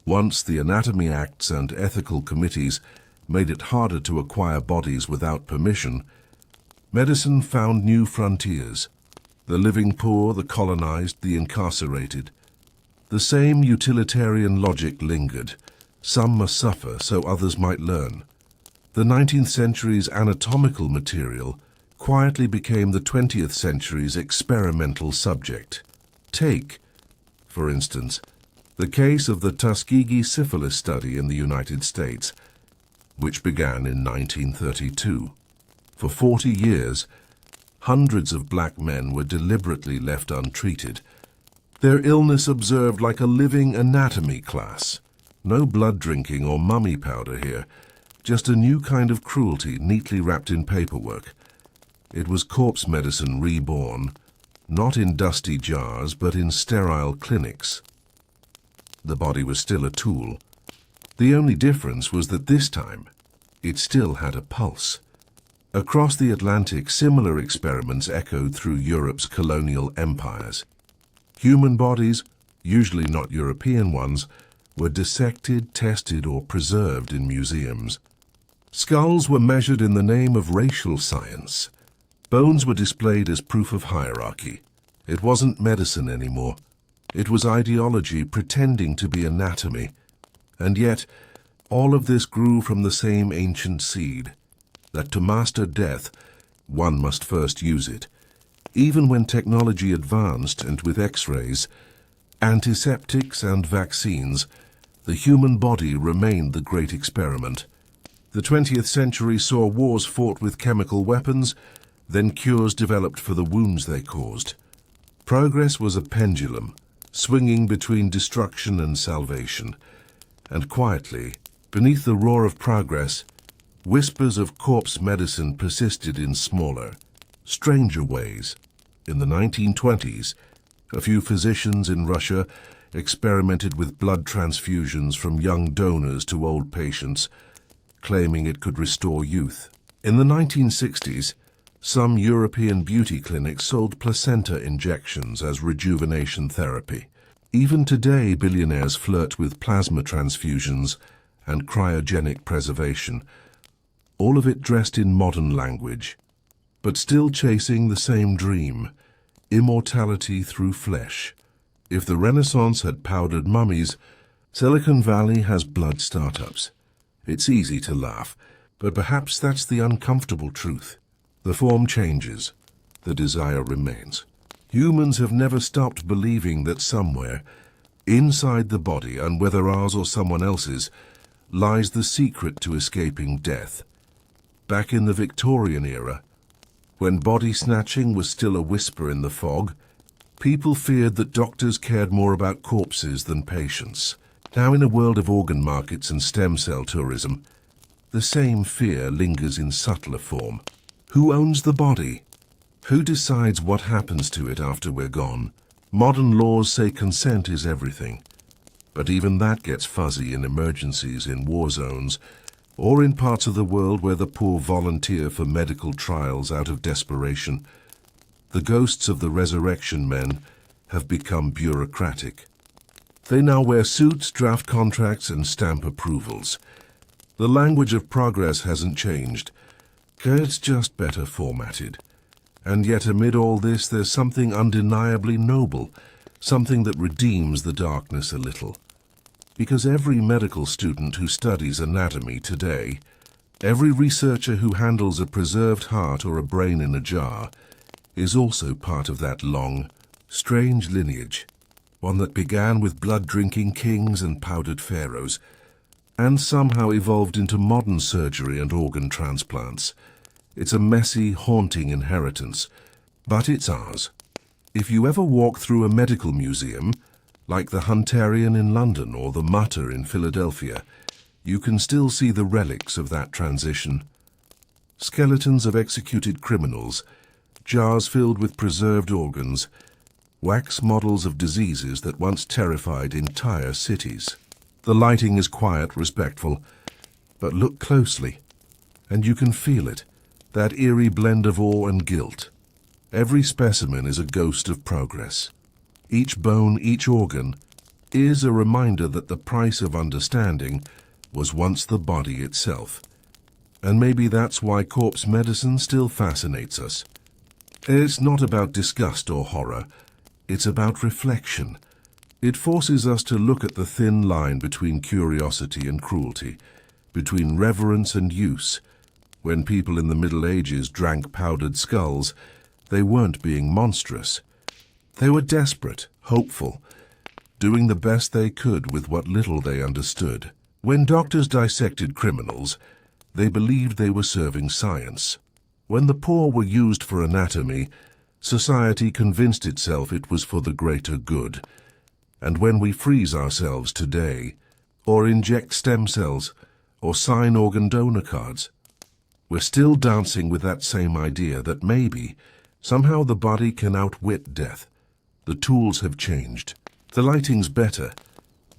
A: once the Anatomy Acts and ethical committees made it harder to acquire bodies without permission, medicine found new frontiers. The living poor, the colonized, the incarcerated. The same utilitarian logic lingered. Some must suffer so others might learn. The 19th century's anatomical material quietly became the 20th century's experimental subject. Take, for instance, the case of the Tuskegee syphilis study in the United States, which began in 1932. For 40 years, hundreds of black men were deliberately left untreated, their illness observed like a living anatomy class. No blood drinking or mummy powder here, just a new kind of cruelty neatly wrapped in paperwork. It was corpse medicine reborn, not in dusty jars, but in sterile clinics. The body was still a tool. The only difference was that this time, it still had a pulse. Across the Atlantic, similar experiments echoed through Europe's colonial empires. Human bodies, usually not European ones, were dissected, tested, or preserved in museums. Skulls were measured in the name of racial science. Bones were displayed as proof of hierarchy. It wasn't medicine anymore. It was ideology pretending to be anatomy. And yet, all of this grew from the same ancient seed, that to master death, one must first use it. Even when technology advanced, and with X-rays, antiseptics and vaccines, the human body remained the great experiment. The 20th century saw wars fought with chemical weapons, then cures developed for the wounds they caused. Progress was a pendulum, swinging between destruction and salvation. And quietly, beneath the roar of progress, whispers of corpse medicine persisted in smaller, stranger ways. In the 1920s, a few physicians in Russia experimented with blood transfusions from young donors to old patients, claiming it could restore youth. In the 1960s, some European beauty clinics sold placenta injections as rejuvenation therapy. Even today, billionaires flirt with plasma transfusions and cryogenic preservation, all of it dressed in modern language, but still chasing the same dream, immortality through flesh. If the Renaissance had powdered mummies, Silicon Valley has blood startups. It's easy to laugh, but perhaps that's the uncomfortable truth. The form changes, the desire remains. Humans have never stopped believing that somewhere, inside the body, and whether ours or someone else's, lies the secret to escaping death. Back in the Victorian era, when body snatching was still a whisper in the fog, people feared that doctors cared more about corpses than patients. Now, in a world of organ markets and stem cell tourism, the same fear lingers in subtler form. Who owns the body? Who decides what happens to it after we're gone? Modern laws say consent is everything, but even that gets fuzzy in emergencies, in war zones, or in parts of the world where the poor volunteer for medical trials out of desperation. The ghosts of the resurrection men have become bureaucratic. They now wear suits, draft contracts, and stamp approvals. The language of progress hasn't changed. It's just better formatted. And yet amid all this, there's something undeniably noble, something that redeems the darkness a little. Because every medical student who studies anatomy today, every researcher who handles a preserved heart or a brain in a jar, is also part of that long, strange lineage, one that began with blood-drinking kings and powdered pharaohs, and somehow evolved into modern surgery and organ transplants. It's a messy, haunting inheritance, but it's ours. If you ever walk through a medical museum, like the Hunterian in London or the Mutter in Philadelphia, you can still see the relics of that transition. Skeletons of executed criminals, jars filled with preserved organs, wax models of diseases that once terrified entire cities. The lighting is quiet, respectful, but look closely, and you can feel it, that eerie blend of awe and guilt. Every specimen is a ghost of progress. Each bone, each organ, is a reminder that the price of understanding was once the body itself. And maybe that's why corpse medicine still fascinates us. It's not about disgust or horror, it's about reflection. It forces us to look at the thin line between curiosity and cruelty, between reverence and use. When people in the Middle Ages drank powdered skulls, they weren't being monstrous. They were desperate, hopeful, doing the best they could with what little they understood. When doctors dissected criminals, they believed they were serving science. When the poor were used for anatomy, society convinced itself it was for the greater good. And when we freeze ourselves today, or inject stem cells, or sign organ donor cards, we're still dancing with that same idea that maybe, somehow the body can outwit death. The tools have changed. The lighting's better,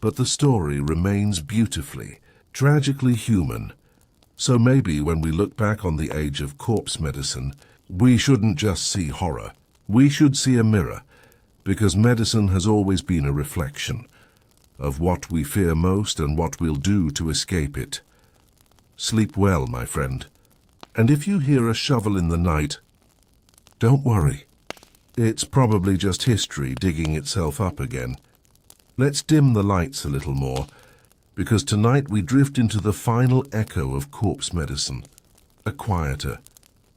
A: but the story remains beautifully, tragically human. So maybe when we look back on the age of corpse medicine, we shouldn't just see horror. We should see a mirror, because medicine has always been a reflection of what we fear most and what we'll do to escape it. Sleep well, my friend. And if you hear a shovel in the night, don't worry. It's probably just history digging itself up again. Let's dim the lights a little more, because tonight we drift into the final echo of corpse medicine, a quieter,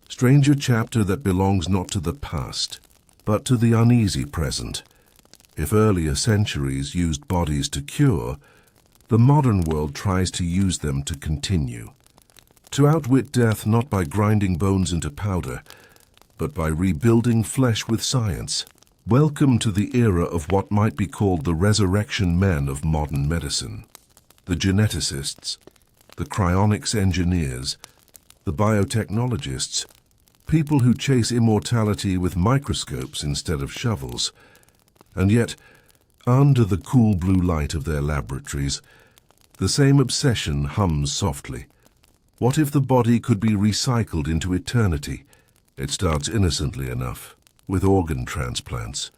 A: stranger chapter that belongs not to the past, but to the uneasy present. If earlier centuries used bodies to cure, the modern world tries to use them to continue. To outwit death not by grinding bones into powder, but by rebuilding flesh with science. Welcome to the era of what might be called the resurrection men of modern medicine. The geneticists, the cryonics engineers, the biotechnologists, people who chase immortality with microscopes instead of shovels. And yet, under the cool blue light of their laboratories, the same obsession hums softly. What if the body could be recycled into eternity? It starts innocently enough, with organ transplants.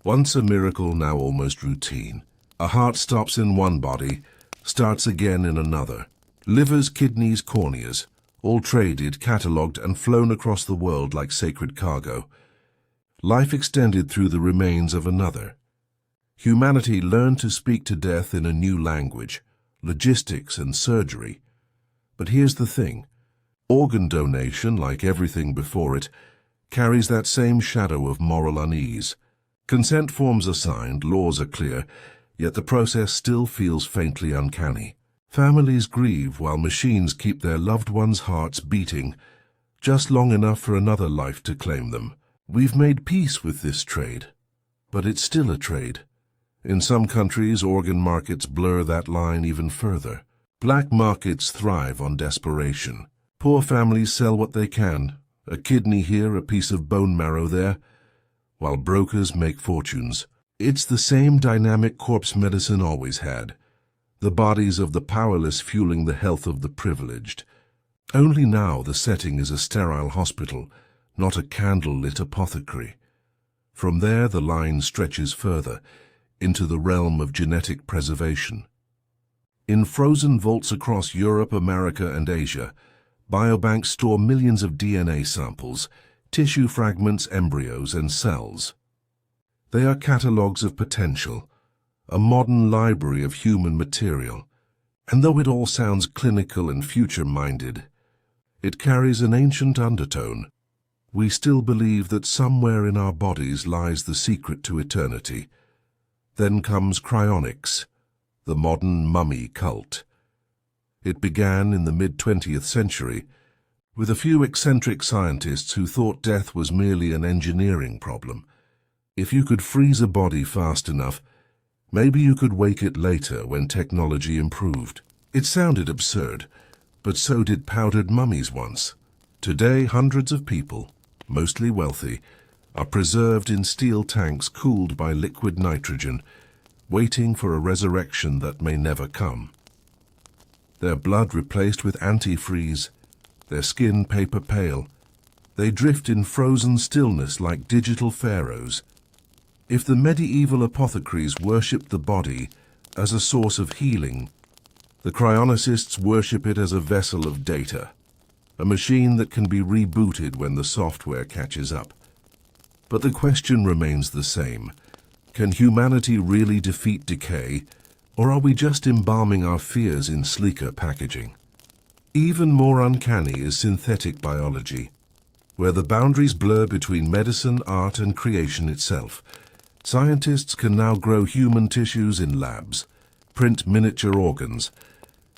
A: Once a miracle, now almost routine. A heart stops in one body, starts again in another. Livers, kidneys, corneas, all traded, catalogued, and flown across the world like sacred cargo. Life extended through the remains of another. Humanity learned to speak to death in a new language, logistics and surgery. But here's the thing. Organ donation, like everything before it, carries that same shadow of moral unease. Consent forms are signed, laws are clear, yet the process still feels faintly uncanny. Families grieve while machines keep their loved ones' hearts beating, just long enough for another life to claim them. We've made peace with this trade, but it's still a trade. In some countries, organ markets blur that line even further. Black markets thrive on desperation. Poor families sell what they can, a kidney here, a piece of bone marrow there, while brokers make fortunes. It's the same dynamic corpse medicine always had, the bodies of the powerless fueling the health of the privileged. Only now the setting is a sterile hospital, not a candle-lit apothecary. From there the line stretches further, into the realm of genetic preservation. In frozen vaults across Europe, America, and Asia, biobanks store millions of DNA samples, tissue fragments, embryos, and cells. They are catalogues of potential, a modern library of human material. And though it all sounds clinical and future-minded, it carries an ancient undertone. We still believe that somewhere in our bodies lies the secret to eternity. Then comes cryonics, the modern mummy cult. It began in the mid-20th century with a few eccentric scientists who thought death was merely an engineering problem. If you could freeze a body fast enough, maybe you could wake it later when technology improved. It sounded absurd, but so did powdered mummies once. Today, hundreds of people, mostly wealthy, are preserved in steel tanks cooled by liquid nitrogen, waiting for a resurrection that may never come. Their blood replaced with antifreeze, their skin paper pale. They drift in frozen stillness like digital pharaohs. If the medieval apothecaries worshipped the body as a source of healing, the cryonicists worship it as a vessel of data, a machine that can be rebooted when the software catches up. But the question remains the same. Can humanity really defeat decay, or are we just embalming our fears in sleeker packaging? Even more uncanny is synthetic biology, where the boundaries blur between medicine, art, and creation itself. Scientists can now grow human tissues in labs, print miniature organs,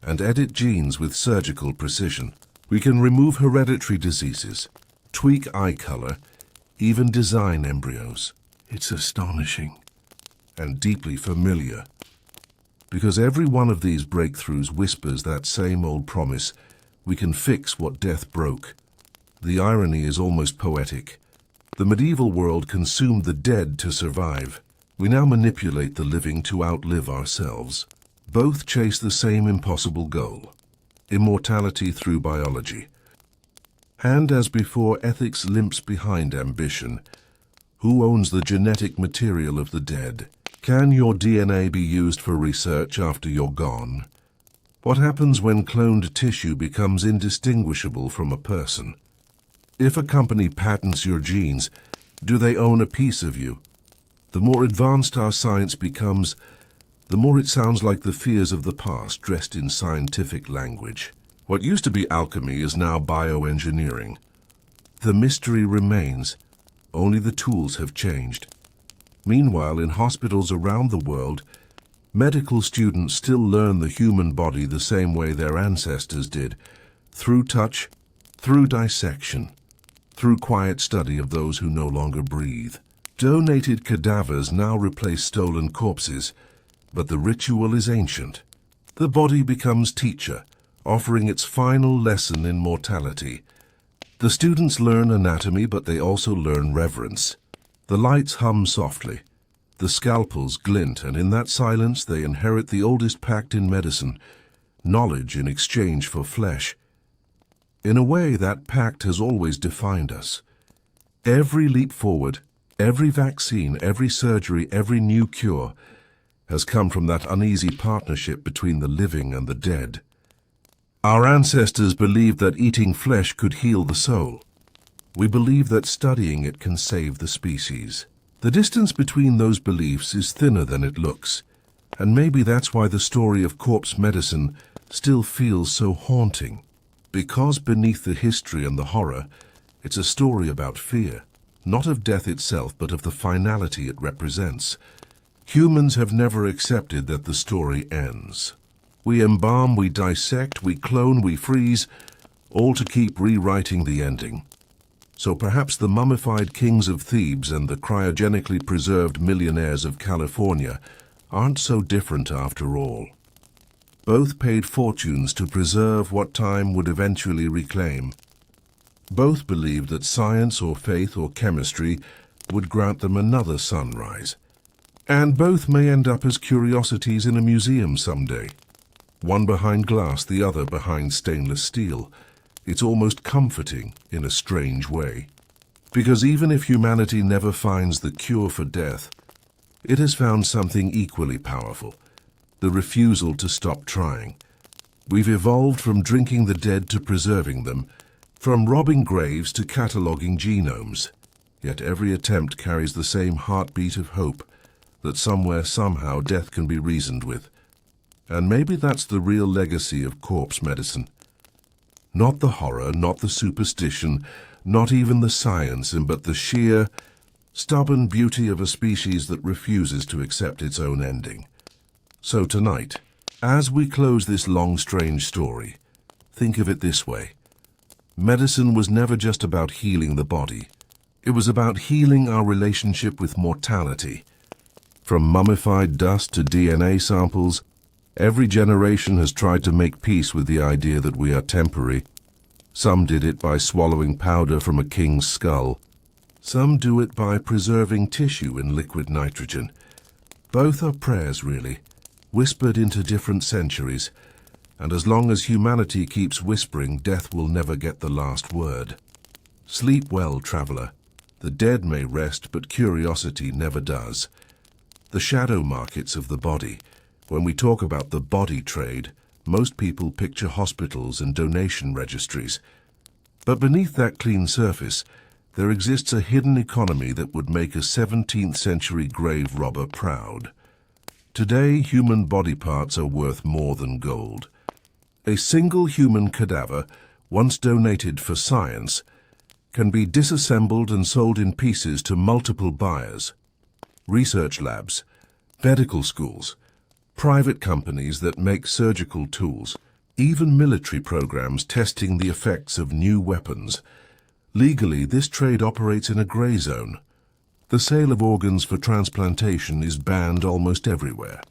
A: and edit genes with surgical precision. We can remove hereditary diseases, tweak eye color, even design embryos. It's astonishing and deeply familiar, because every one of these breakthroughs whispers that same old promise: we can fix what death broke. The irony is almost poetic. The medieval world consumed the dead to survive. We now manipulate the living to outlive ourselves. Both chase the same impossible goal: immortality through biology. And as before, ethics limps behind ambition. Who owns the genetic material of the dead? Can your DNA be used for research after you're gone? What happens when cloned tissue becomes indistinguishable from a person? If a company patents your genes, do they own a piece of you? The more advanced our science becomes, the more it sounds like the fears of the past dressed in scientific language. What used to be alchemy is now bioengineering. The mystery remains, only the tools have changed. Meanwhile, in hospitals around the world, medical students still learn the human body the same way their ancestors did, through touch, through dissection, through quiet study of those who no longer breathe. Donated cadavers now replace stolen corpses, but the ritual is ancient. The body becomes teacher, offering its final lesson in mortality. The students learn anatomy, but they also learn reverence. The lights hum softly, the scalpels glint, and in that silence they inherit the oldest pact in medicine: knowledge in exchange for flesh. In a way, that pact has always defined us. Every leap forward, every vaccine, every surgery, every new cure has come from that uneasy partnership between the living and the dead. Our ancestors believed that eating flesh could heal the soul. We believe that studying it can save the species. The distance between those beliefs is thinner than it looks, and maybe that's why the story of corpse medicine still feels so haunting. Because beneath the history and the horror, it's a story about fear, not of death itself, but of the finality it represents. Humans have never accepted that the story ends. We embalm, we dissect, we clone, we freeze, all to keep rewriting the ending. So perhaps the mummified kings of Thebes and the cryogenically preserved millionaires of California aren't so different after all. Both paid fortunes to preserve what time would eventually reclaim. Both believed that science or faith or chemistry would grant them another sunrise. And both may end up as curiosities in a museum someday. One behind glass, the other behind stainless steel. It's almost comforting in a strange way. Because even if humanity never finds the cure for death, it has found something equally powerful: the refusal to stop trying. We've evolved from drinking the dead to preserving them, from robbing graves to cataloging genomes. Yet every attempt carries the same heartbeat of hope that somewhere, somehow, death can be reasoned with. And maybe that's the real legacy of corpse medicine. Not the horror, not the superstition, not even the science, but the sheer, stubborn beauty of a species that refuses to accept its own ending. So tonight, as we close this long, strange story, think of it this way. Medicine was never just about healing the body. It was about healing our relationship with mortality. From mummified dust to DNA samples, every generation has tried to make peace with the idea that we are temporary. Some did it by swallowing powder from a king's skull. Some do it by preserving tissue in liquid nitrogen. Both are prayers, really, whispered into different centuries, and as long as humanity keeps whispering, death will never get the last word. Sleep well, traveler. The dead may rest, but curiosity never does. The shadow markets of the body. When we talk about the body trade, most people picture hospitals and donation registries. But beneath that clean surface, there exists a hidden economy that would make a 17th century grave robber proud. Today, human body parts are worth more than gold. A single human cadaver, once donated for science, can be disassembled and sold in pieces to multiple buyers. Research labs, medical schools, private companies that make surgical tools, even military programs testing the effects of new weapons. Legally, this trade operates in a gray zone. The sale of organs for transplantation is banned almost everywhere.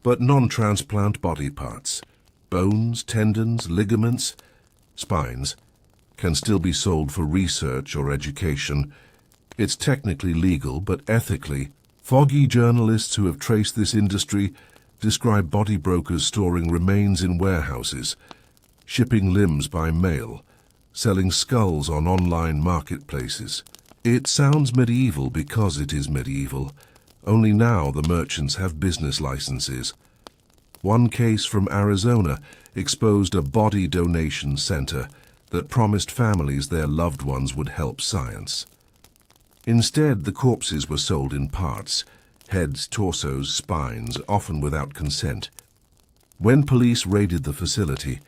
A: But non-transplant body parts, bones, tendons, ligaments, spines, can still be sold for research or education. It's technically legal, but ethically, foggy journalists who have traced this industry describe body brokers storing remains in warehouses, shipping limbs by mail, selling skulls on online marketplaces. It sounds medieval because it is medieval, only now the merchants have business licenses. One case from Arizona exposed a body donation center that promised families their loved ones would help science. Instead, the corpses were sold in parts: heads, torsos, spines, often without consent. When police raided the facility,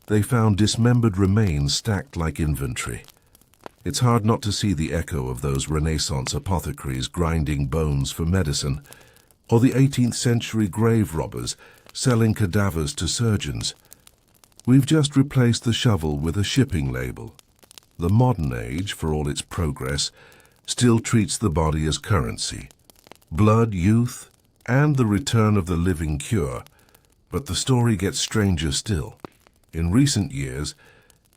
A: they found dismembered remains stacked like inventory. It's hard not to see the echo of those Renaissance apothecaries grinding bones for medicine, or the 18th century grave robbers selling cadavers to surgeons. We've just replaced the shovel with a shipping label. The modern age, for all its progress, still treats the body as currency. Blood, youth, and the return of the living cure. But the story gets stranger still. In recent years,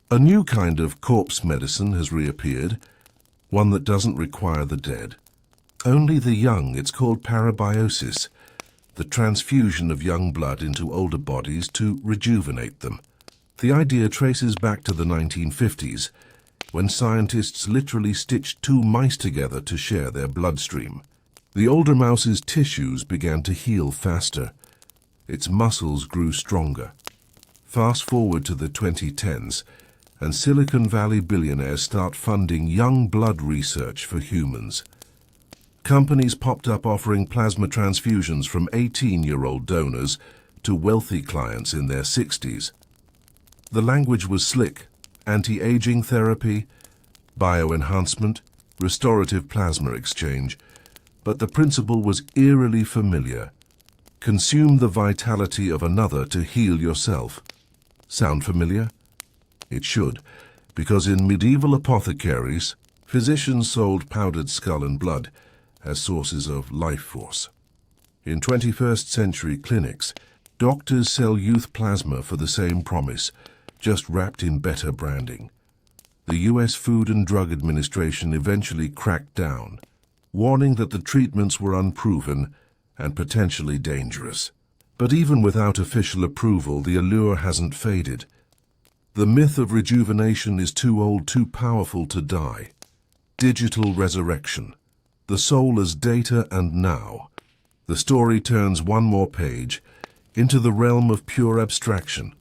A: a new kind of corpse medicine has reappeared, one that doesn't require the dead. Only the young. It's called parabiosis, the transfusion of young blood into older bodies to rejuvenate them. The idea traces back to the 1950s, when scientists literally stitched two mice together to share their bloodstream. The older mouse's tissues began to heal faster. Its muscles grew stronger. Fast forward to the 2010s, and Silicon Valley billionaires start funding young blood research for humans. Companies popped up offering plasma transfusions from 18-year-old donors to wealthy clients in their 60s. The language was slick: anti-aging therapy, bioenhancement, restorative plasma exchange, but the principle was eerily familiar. Consume the vitality of another to heal yourself. Sound familiar? It should, because in medieval apothecaries, physicians sold powdered skull and blood as sources of life force. In 21st century clinics, doctors sell youth plasma for the same promise, just wrapped in better branding. The US Food and Drug Administration eventually cracked down, warning that the treatments were unproven and potentially dangerous. But even without official approval, the allure hasn't faded. The myth of rejuvenation is too old, too powerful to die. Digital resurrection. The soul as data and now. The story turns one more page into the realm of pure abstraction.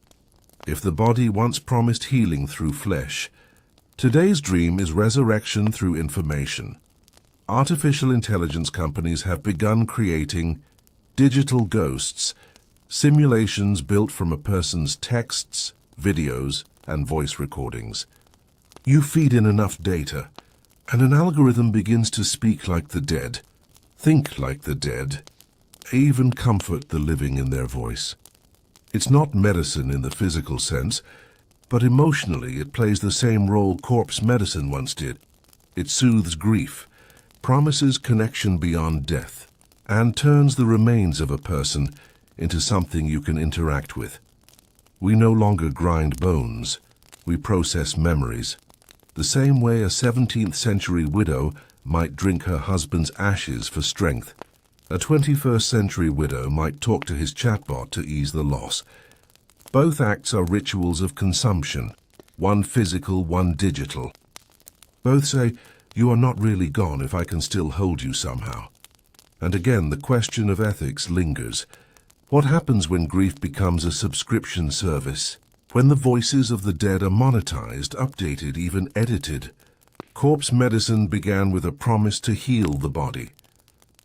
A: If the body once promised healing through flesh, today's dream is resurrection through information. Artificial intelligence companies have begun creating digital ghosts, simulations built from a person's texts, videos, and voice recordings. You feed in enough data, and an algorithm begins to speak like the dead, think like the dead, even comfort the living in their voice. It's not medicine in the physical sense, but emotionally it plays the same role corpse medicine once did. It soothes grief, promises connection beyond death, and turns the remains of a person into something you can interact with. We no longer grind bones, we process memories. The same way a 17th century widow might drink her husband's ashes for strength, a 21st century widow might talk to his chatbot to ease the loss. Both acts are rituals of consumption, one physical, one digital. Both say, you are not really gone if I can still hold you somehow. And again, the question of ethics lingers. What happens when grief becomes a subscription service? When the voices of the dead are monetized, updated, even edited? Corpse medicine began with a promise to heal the body.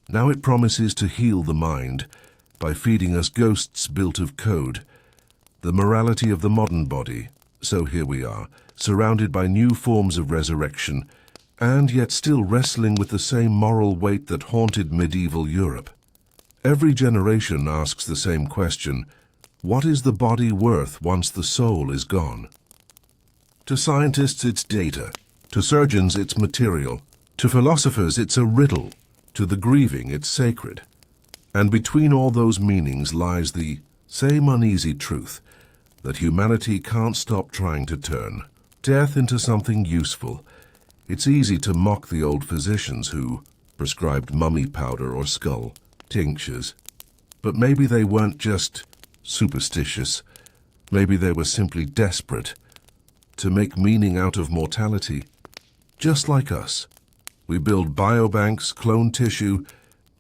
A: Now it promises to heal the mind by feeding us ghosts built of code. The morality of the modern body. So here we are, surrounded by new forms of resurrection, and yet still wrestling with the same moral weight that haunted medieval Europe. Every generation asks the same question: what is the body worth once the soul is gone? To scientists, it's data. To surgeons, it's material. To philosophers, it's a riddle. To the grieving, it's sacred. And between all those meanings lies the same uneasy truth that humanity can't stop trying to turn death into something useful. It's easy to mock the old physicians who prescribed mummy powder or skull tinctures. But maybe they weren't just superstitious. Maybe they were simply desperate to make meaning out of mortality. Just like us. We build biobanks, clone tissue,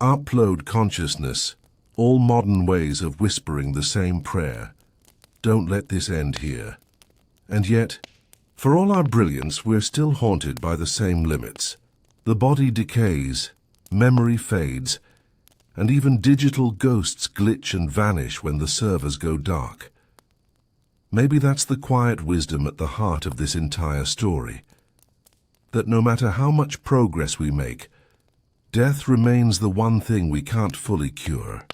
A: upload consciousness, all modern ways of whispering the same prayer. Don't let this end here. And yet, for all our brilliance, we're still haunted by the same limits. The body decays, memory fades, and even digital ghosts glitch and vanish when the servers go dark. Maybe that's the quiet wisdom at the heart of this entire story. That no matter how much progress we make, death remains the one thing we can't fully cure,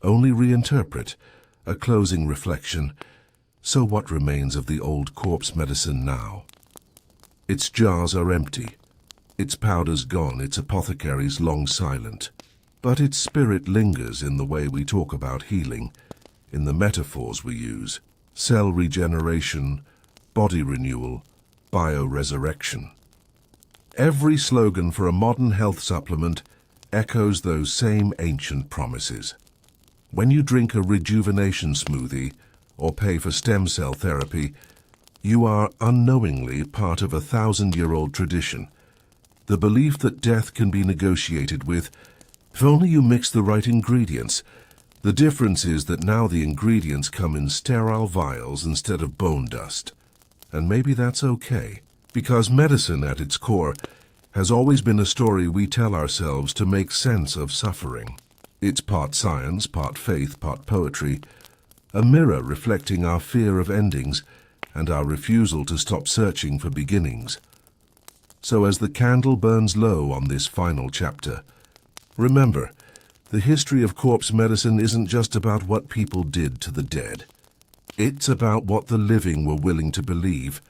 A: only reinterpret, a closing reflection. So what remains of the old corpse medicine now? Its jars are empty, its powder's gone, its apothecaries long silent. But its spirit lingers in the way we talk about healing, in the metaphors we use: cell regeneration, body renewal, bio-resurrection. Every slogan for a modern health supplement echoes those same ancient promises. When you drink a rejuvenation smoothie or pay for stem cell therapy, you are unknowingly part of a 1,000-year-old tradition. The belief that death can be negotiated with, if only you mix the right ingredients, The difference is that now the ingredients come in sterile vials instead of bone dust. And maybe that's okay, because medicine at its core has always been a story we tell ourselves to make sense of suffering. It's part science, part faith, part poetry, a mirror reflecting our fear of endings and our refusal to stop searching for beginnings. So as the candle burns low on this final chapter, remember, the history of corpse medicine isn't just about what people did to the dead. It's about what the living were willing to believe,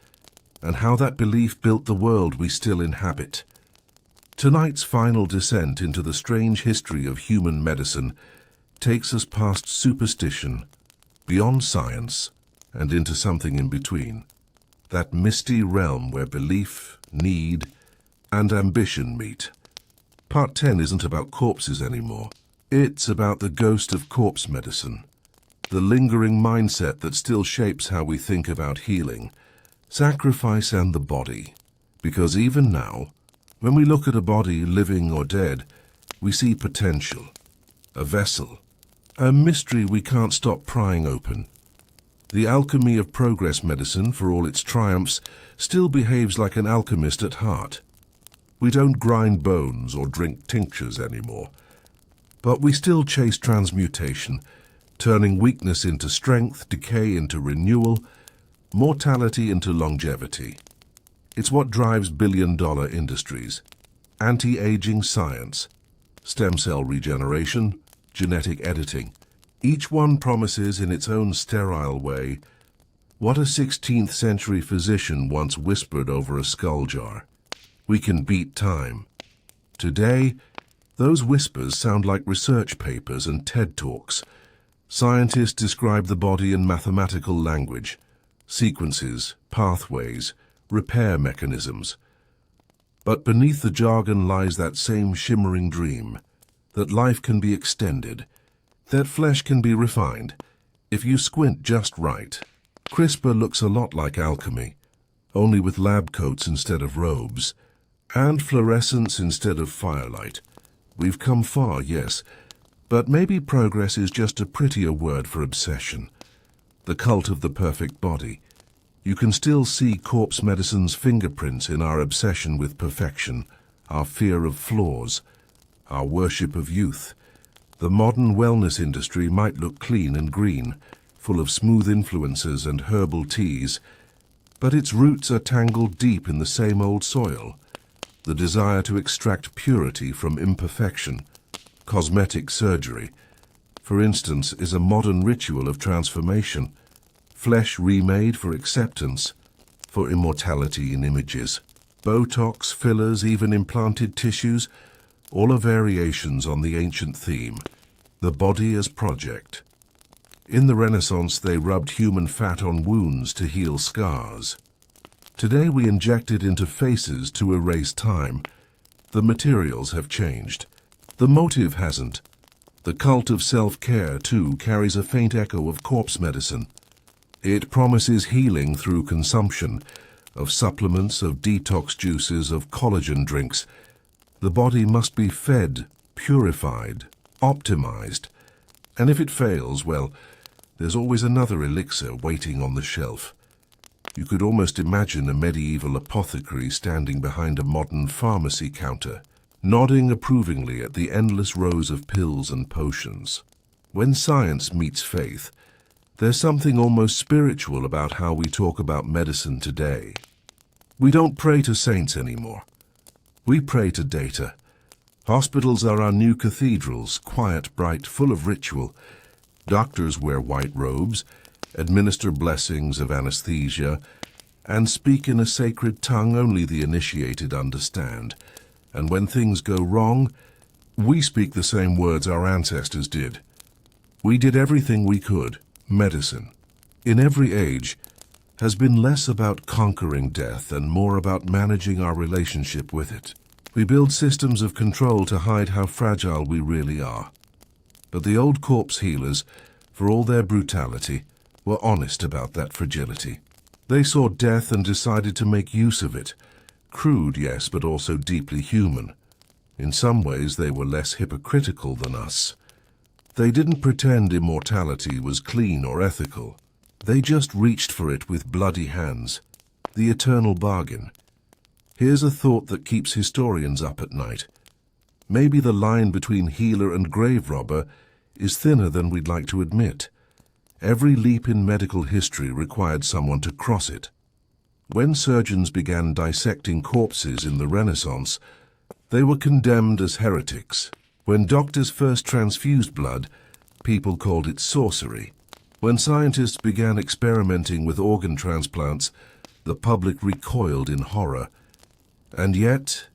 A: and how that belief built the world we still inhabit. Tonight's final descent into the strange history of human medicine takes us past superstition, beyond science, and into something in between. That misty realm where belief, need, and ambition meet. Part 10 isn't about corpses anymore. It's about the ghost of corpse medicine, the lingering mindset that still shapes how we think about healing, sacrifice, and the body. Because even now, when we look at a body, living or dead, we see potential, a vessel, a mystery we can't stop prying open. The alchemy of progress medicine, for all its triumphs, still behaves like an alchemist at heart. We don't grind bones or drink tinctures anymore, but we still chase transmutation, turning weakness into strength, decay into renewal, mortality into longevity. It's what drives billion-dollar industries: anti-aging science, stem cell regeneration, genetic editing. Each one promises in its own sterile way what a 16th century physician once whispered over a skull jar: we can beat time. Today, those whispers sound like research papers and TED Talks. Scientists describe the body in mathematical language: sequences, pathways, repair mechanisms. But beneath the jargon lies that same shimmering dream, that life can be extended, that flesh can be refined, if you squint just right. CRISPR looks a lot like alchemy, only with lab coats instead of robes, and fluorescence instead of firelight. We've come far, yes, but maybe progress is just a prettier word for obsession. The cult of the perfect body. You can still see corpse medicine's fingerprints in our obsession with perfection, our fear of flaws, our worship of youth. The modern wellness industry might look clean and green, full of smooth influences and herbal teas, but its roots are tangled deep in the same old soil. The desire to extract purity from imperfection. Cosmetic surgery, for instance, is a modern ritual of transformation. Flesh remade for acceptance, for immortality in images. Botox, fillers, even implanted tissues, all are variations on the ancient theme, the body as project. In the Renaissance, they rubbed human fat on wounds to heal scars. Today we inject it into faces to erase time. The materials have changed. The motive hasn't. The cult of self-care, too, carries a faint echo of corpse medicine. It promises healing through consumption of supplements, of detox juices, of collagen drinks. The body must be fed, purified, optimized. And if it fails, well, there's always another elixir waiting on the shelf. You could almost imagine a medieval apothecary standing behind a modern pharmacy counter, nodding approvingly at the endless rows of pills and potions. When science meets faith, there's something almost spiritual about how we talk about medicine today. We don't pray to saints anymore. We pray to data. Hospitals are our new cathedrals, quiet, bright, full of ritual. Doctors wear white robes, administer blessings of anesthesia, and speak in a sacred tongue only the initiated understand. And when things go wrong, we speak the same words our ancestors did. We did everything we could. Medicine, in every age, has been less about conquering death and more about managing our relationship with it. We build systems of control to hide how fragile we really are. But the old corpse healers, for all their brutality, were honest about that fragility. They saw death and decided to make use of it. Crude, yes, but also deeply human. In some ways, they were less hypocritical than us. They didn't pretend immortality was clean or ethical. They just reached for it with bloody hands. The eternal bargain. Here's a thought that keeps historians up at night. Maybe the line between healer and grave robber is thinner than we'd like to admit. Every leap in medical history required someone to cross it. When surgeons began dissecting corpses in the Renaissance, they were condemned as heretics. When doctors first transfused blood, people called it sorcery. When scientists began experimenting with organ transplants, the public recoiled in horror. And yet,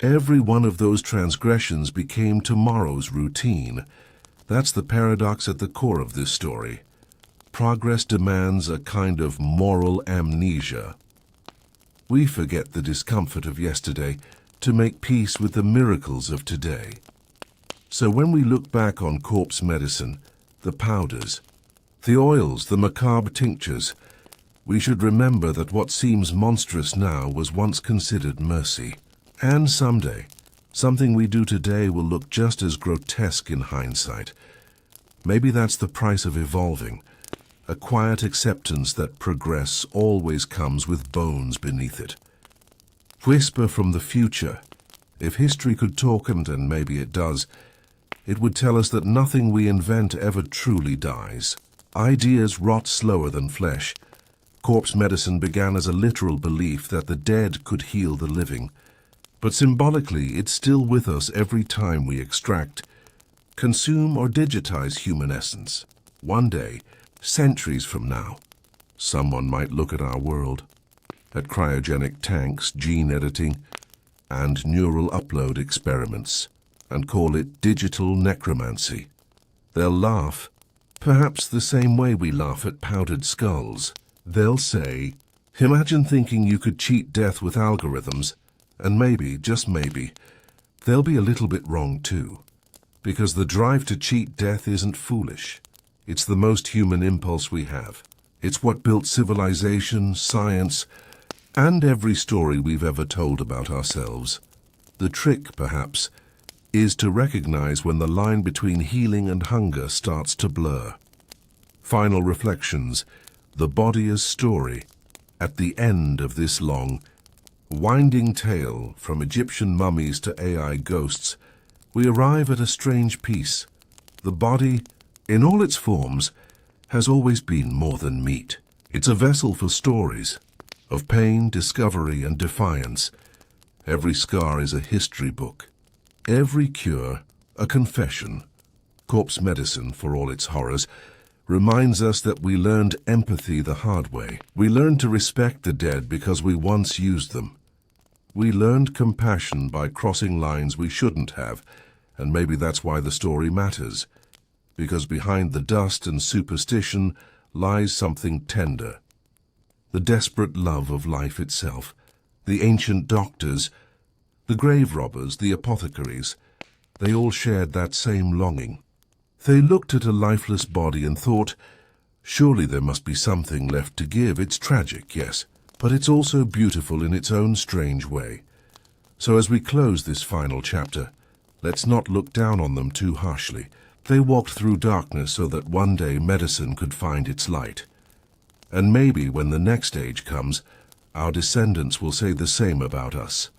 A: every one of those transgressions became tomorrow's routine. That's the paradox at the core of this story. Progress demands a kind of moral amnesia. We forget the discomfort of yesterday to make peace with the miracles of today. So when we look back on corpse medicine, the powders, the oils, the macabre tinctures, we should remember that what seems monstrous now was once considered mercy. And someday, something we do today will look just as grotesque in hindsight. Maybe that's the price of evolving, a quiet acceptance that progress always comes with bones beneath it. Whisper from the future. If history could talk, and maybe it does, it would tell us that nothing we invent ever truly dies. Ideas rot slower than flesh. Corpse medicine began as a literal belief that the dead could heal the living. But symbolically, it's still with us every time we extract, consume or digitize human essence. One day, centuries from now, someone might look at our world, at cryogenic tanks, gene editing, and neural upload experiments, and call it digital necromancy. They'll laugh, perhaps the same way we laugh at powdered skulls. They'll say, imagine thinking you could cheat death with algorithms, and maybe, just maybe, they'll be a little bit wrong too. Because the drive to cheat death isn't foolish. It's the most human impulse we have. It's what built civilization, science, and every story we've ever told about ourselves. The trick, perhaps, is to recognize when the line between healing and hunger starts to blur. Final reflections. The body as story. At the end of this long, winding tale, from Egyptian mummies to AI ghosts, we arrive at a strange piece. The body, in all its forms, has always been more than meat. It's a vessel for stories, of pain, discovery, and defiance. Every scar is a history book. Every cure, a confession. Corpse medicine, for all its horrors, reminds us that we learned empathy the hard way. We learned to respect the dead because we once used them. We learned compassion by crossing lines we shouldn't have, and maybe that's why the story matters. Because behind the dust and superstition lies something tender. The desperate love of life itself. The ancient doctors, the grave robbers, the apothecaries, they all shared that same longing. They looked at a lifeless body and thought, surely there must be something left to give. It's tragic, yes, but it's also beautiful in its own strange way. So as we close this final chapter, let's not look down on them too harshly. They walked through darkness so that one day medicine could find its light. And maybe when the next age comes, our descendants will say the same about us.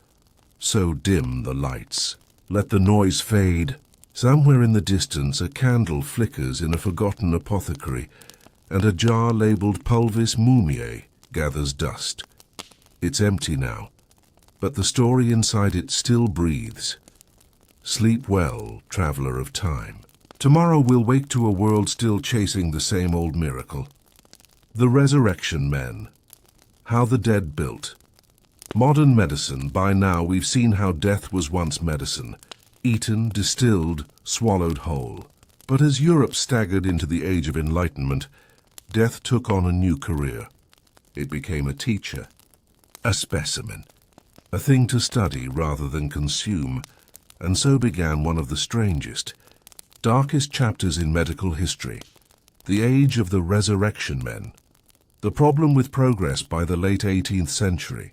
A: So dim the lights. Let the noise fade. Somewhere in the distance a candle flickers in a forgotten apothecary, and a jar labeled Pulvis Mumiae gathers dust. It's empty now, but the story inside it still breathes. Sleep well, traveler of time. Tomorrow we'll wake to a world still chasing the same old miracle. The resurrection men. How the dead built. Modern medicine. By now we've seen how death was once medicine. Eaten, distilled, swallowed whole. But as Europe staggered into the Age of Enlightenment, death took on a new career. It became a teacher, a specimen, a thing to study rather than consume, and so began one of the strangest, darkest chapters in medical history, the age of the resurrection men. The problem with progress by the late 18th century.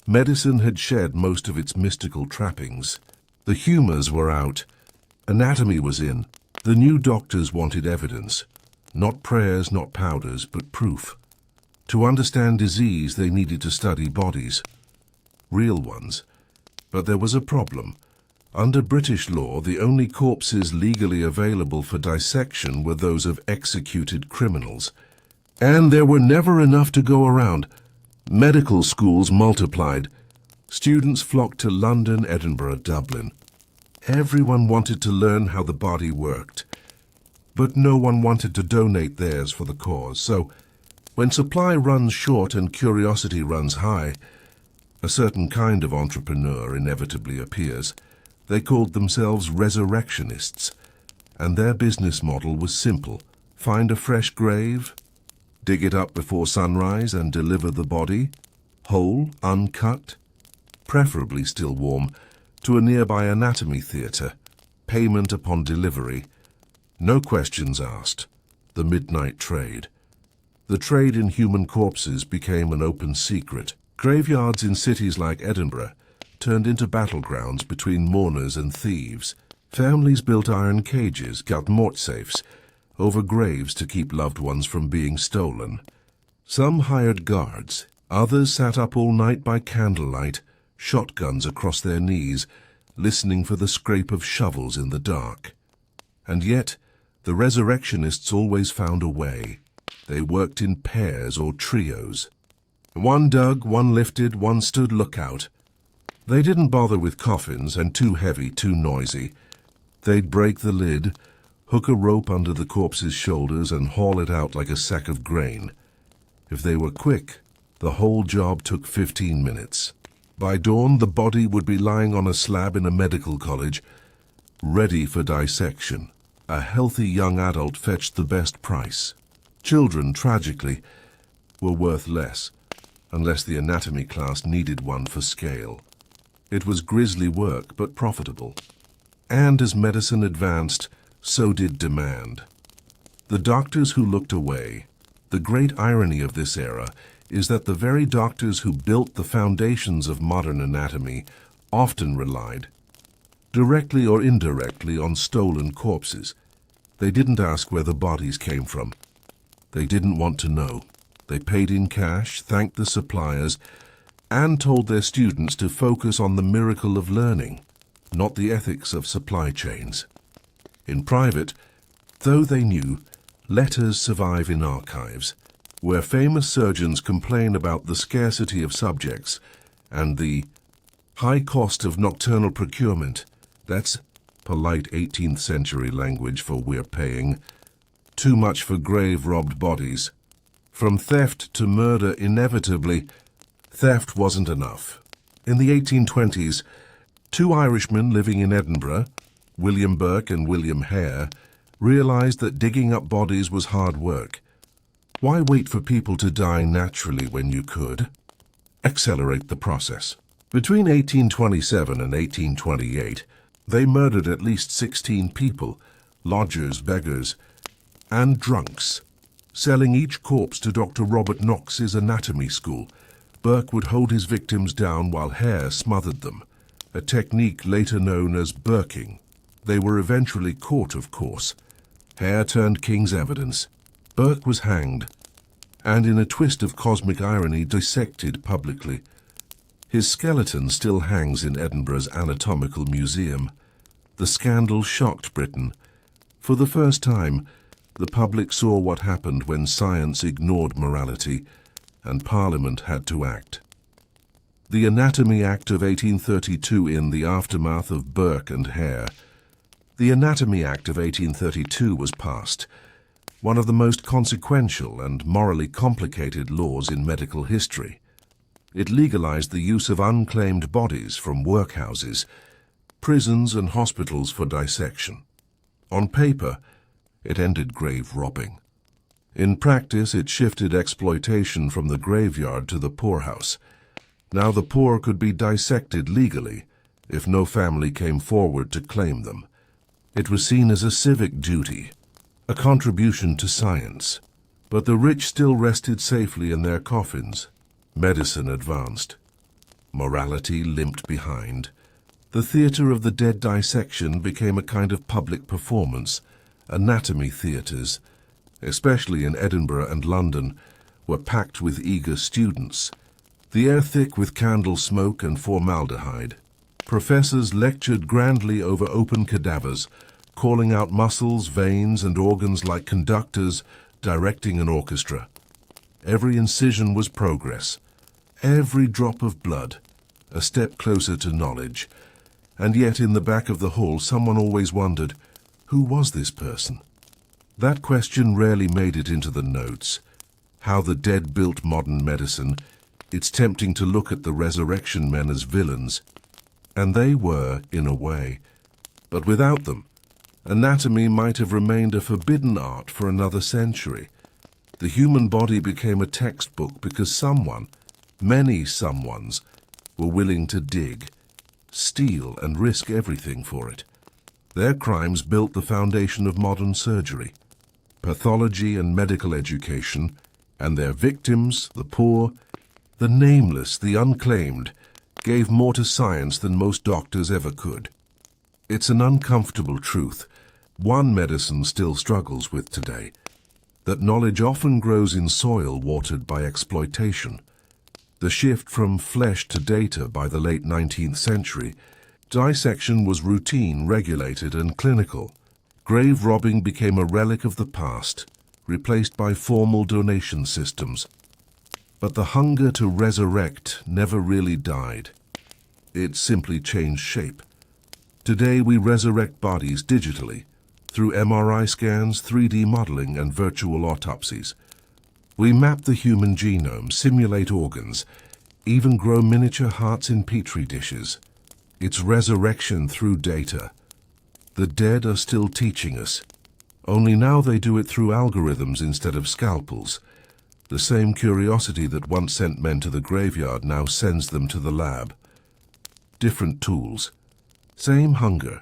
A: Medicine had shed most of its mystical trappings. The humors were out, anatomy was in, The new doctors wanted evidence. Not prayers, not powders, but proof. To understand disease, they needed to study bodies. Real ones. But there was a problem. Under British law, the only corpses legally available for dissection were those of executed criminals. And there were never enough to go around. Medical schools multiplied. Students flocked to London, Edinburgh, Dublin. Everyone wanted to learn how the body worked. But no one wanted to donate theirs for the cause. So, when supply runs short and curiosity runs high, a certain kind of entrepreneur inevitably appears. They called themselves resurrectionists, and their business model was simple. Find a fresh grave, dig it up before sunrise and deliver the body, whole, uncut, preferably still warm, to a nearby anatomy theatre, payment upon delivery. No questions asked. The midnight trade. The trade in human corpses became an open secret. Graveyards in cities like Edinburgh turned into battlegrounds between mourners and thieves. Families built iron cages, garde-mort safes, over graves to keep loved ones from being stolen. Some hired guards, others sat up all night by candlelight, shotguns across their knees, listening for the scrape of shovels in the dark. And yet, the resurrectionists always found a way. They worked in pairs or trios. One dug, one lifted, one stood lookout. They didn't bother with coffins, and too heavy, too noisy. They'd break the lid, hook a rope under the corpse's shoulders, and haul it out like a sack of grain. If they were quick, the whole job took 15 minutes. By dawn, the body would be lying on a slab in a medical college, ready for dissection. A healthy young adult fetched the best price. Children, tragically, were worth less, unless the anatomy class needed one for scale. It was grisly work, but profitable. And as medicine advanced, so did demand. The doctors who looked away. The great irony of this era is that the very doctors who built the foundations of modern anatomy often relied, directly or indirectly, on stolen corpses. They didn't ask where the bodies came from. They didn't want to know. They paid in cash, thanked the suppliers, and told their students to focus on the miracle of learning, not the ethics of supply chains. In private, though they knew, letters survive in archives, where famous surgeons complain about the scarcity of subjects and the high cost of nocturnal procurement. That's polite 18th century language for "we're paying." Too much for grave-robbed bodies. From theft to murder, inevitably, theft wasn't enough. In the 1820s, two Irishmen living in Edinburgh, William Burke and William Hare, realized that digging up bodies was hard work. Why wait for people to die naturally when you could? Accelerate the process. Between 1827 and 1828, they murdered at least 16 people, lodgers, beggars, and drunks, selling each corpse to Dr. Robert Knox's anatomy school. Burke would hold his victims down while Hare smothered them, a technique later known as burking. They were eventually caught, of course. Hare turned king's evidence. Burke was hanged, and in a twist of cosmic irony, dissected publicly. His skeleton still hangs in Edinburgh's Anatomical Museum. The scandal shocked Britain. For the first time, the public saw what happened when science ignored morality, and Parliament had to act. The Anatomy Act of 1832 in the aftermath of Burke and Hare. The Anatomy Act of 1832 was passed, one of the most consequential and morally complicated laws in medical history. It legalized the use of unclaimed bodies from workhouses, prisons and hospitals for dissection. On paper, it ended grave robbing. In practice, it shifted exploitation from the graveyard to the poorhouse. Now the poor could be dissected legally if no family came forward to claim them. It was seen as a civic duty, a contribution to science. But the rich still rested safely in their coffins. Medicine advanced. Morality limped behind. The theater of the dead dissection became a kind of public performance, anatomy theatres, especially in Edinburgh and London, were packed with eager students, the air thick with candle smoke and formaldehyde. Professors lectured grandly over open cadavers, calling out muscles, veins, and organs like conductors directing an orchestra. Every incision was progress, every drop of blood, a step closer to knowledge. And yet in the back of the hall someone always wondered, who was this person? That question rarely made it into the notes. How the dead built modern medicine. It's tempting to look at the resurrection men as villains. And they were, in a way. But without them, anatomy might have remained a forbidden art for another century. The human body became a textbook because someone, many someones, were willing to dig, steal, and risk everything for it. Their crimes built the foundation of modern surgery, pathology and medical education, and their victims, the poor, the nameless, the unclaimed, gave more to science than most doctors ever could. It's an uncomfortable truth, one medicine still struggles with today, that knowledge often grows in soil watered by exploitation. The shift from flesh to data by the late 19th century, dissection was routine, regulated, and clinical. Grave robbing became a relic of the past, replaced by formal donation systems. But the hunger to resurrect never really died. It simply changed shape. Today we resurrect bodies digitally, through MRI scans, 3D modeling, and virtual autopsies. We map the human genome, simulate organs, even grow miniature hearts in petri dishes. It's resurrection through data. The dead are still teaching us, only now they do it through algorithms instead of scalpels. The same curiosity that once sent men to the graveyard now sends them to the lab. Different tools, same hunger.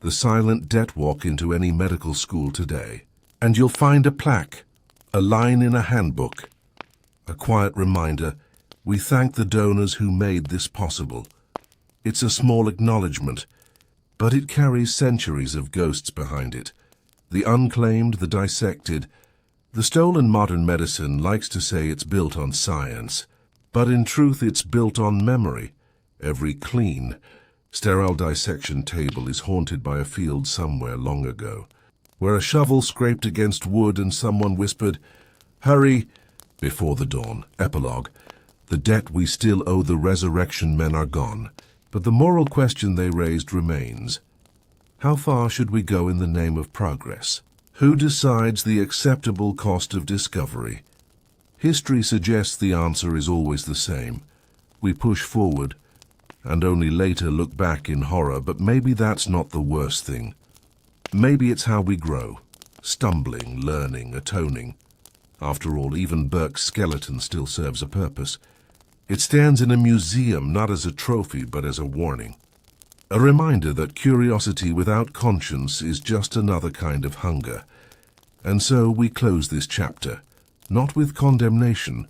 A: The silent debt walk into any medical school today, and you'll find a plaque, a line in a handbook, a quiet reminder, we thank the donors who made this possible. It's a small acknowledgement, but it carries centuries of ghosts behind it. The unclaimed, the dissected. The stolen modern medicine likes to say it's built on science, but in truth it's built on memory. Every clean, sterile dissection table is haunted by a field somewhere long ago, where a shovel scraped against wood and someone whispered, "Hurry," before the dawn. Epilogue. The debt we still owe the resurrection men are gone, but the moral question they raised remains. How far should we go in the name of progress? Who decides the acceptable cost of discovery? History suggests the answer is always the same. We push forward, and only later look back in horror, but maybe that's not the worst thing. Maybe it's how we grow, stumbling, learning, atoning. After all, even Burke's skeleton still serves a purpose. It stands in a museum not as a trophy but as a warning. A reminder that curiosity without conscience is just another kind of hunger. And so we close this chapter, not with condemnation,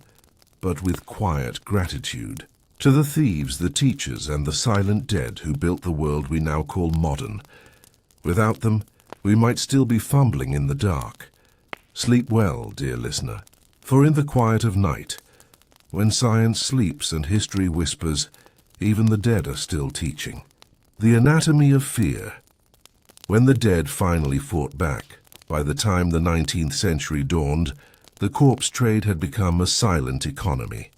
A: but with quiet gratitude. To the thieves, the teachers, and the silent dead who built the world we now call modern. Without them, we might still be fumbling in the dark. Sleep well, dear listener, for in the quiet of night, when science sleeps and history whispers, even the dead are still teaching. The anatomy of fear. When the dead finally fought back, by the time the 19th century dawned, the corpse trade had become a silent economy.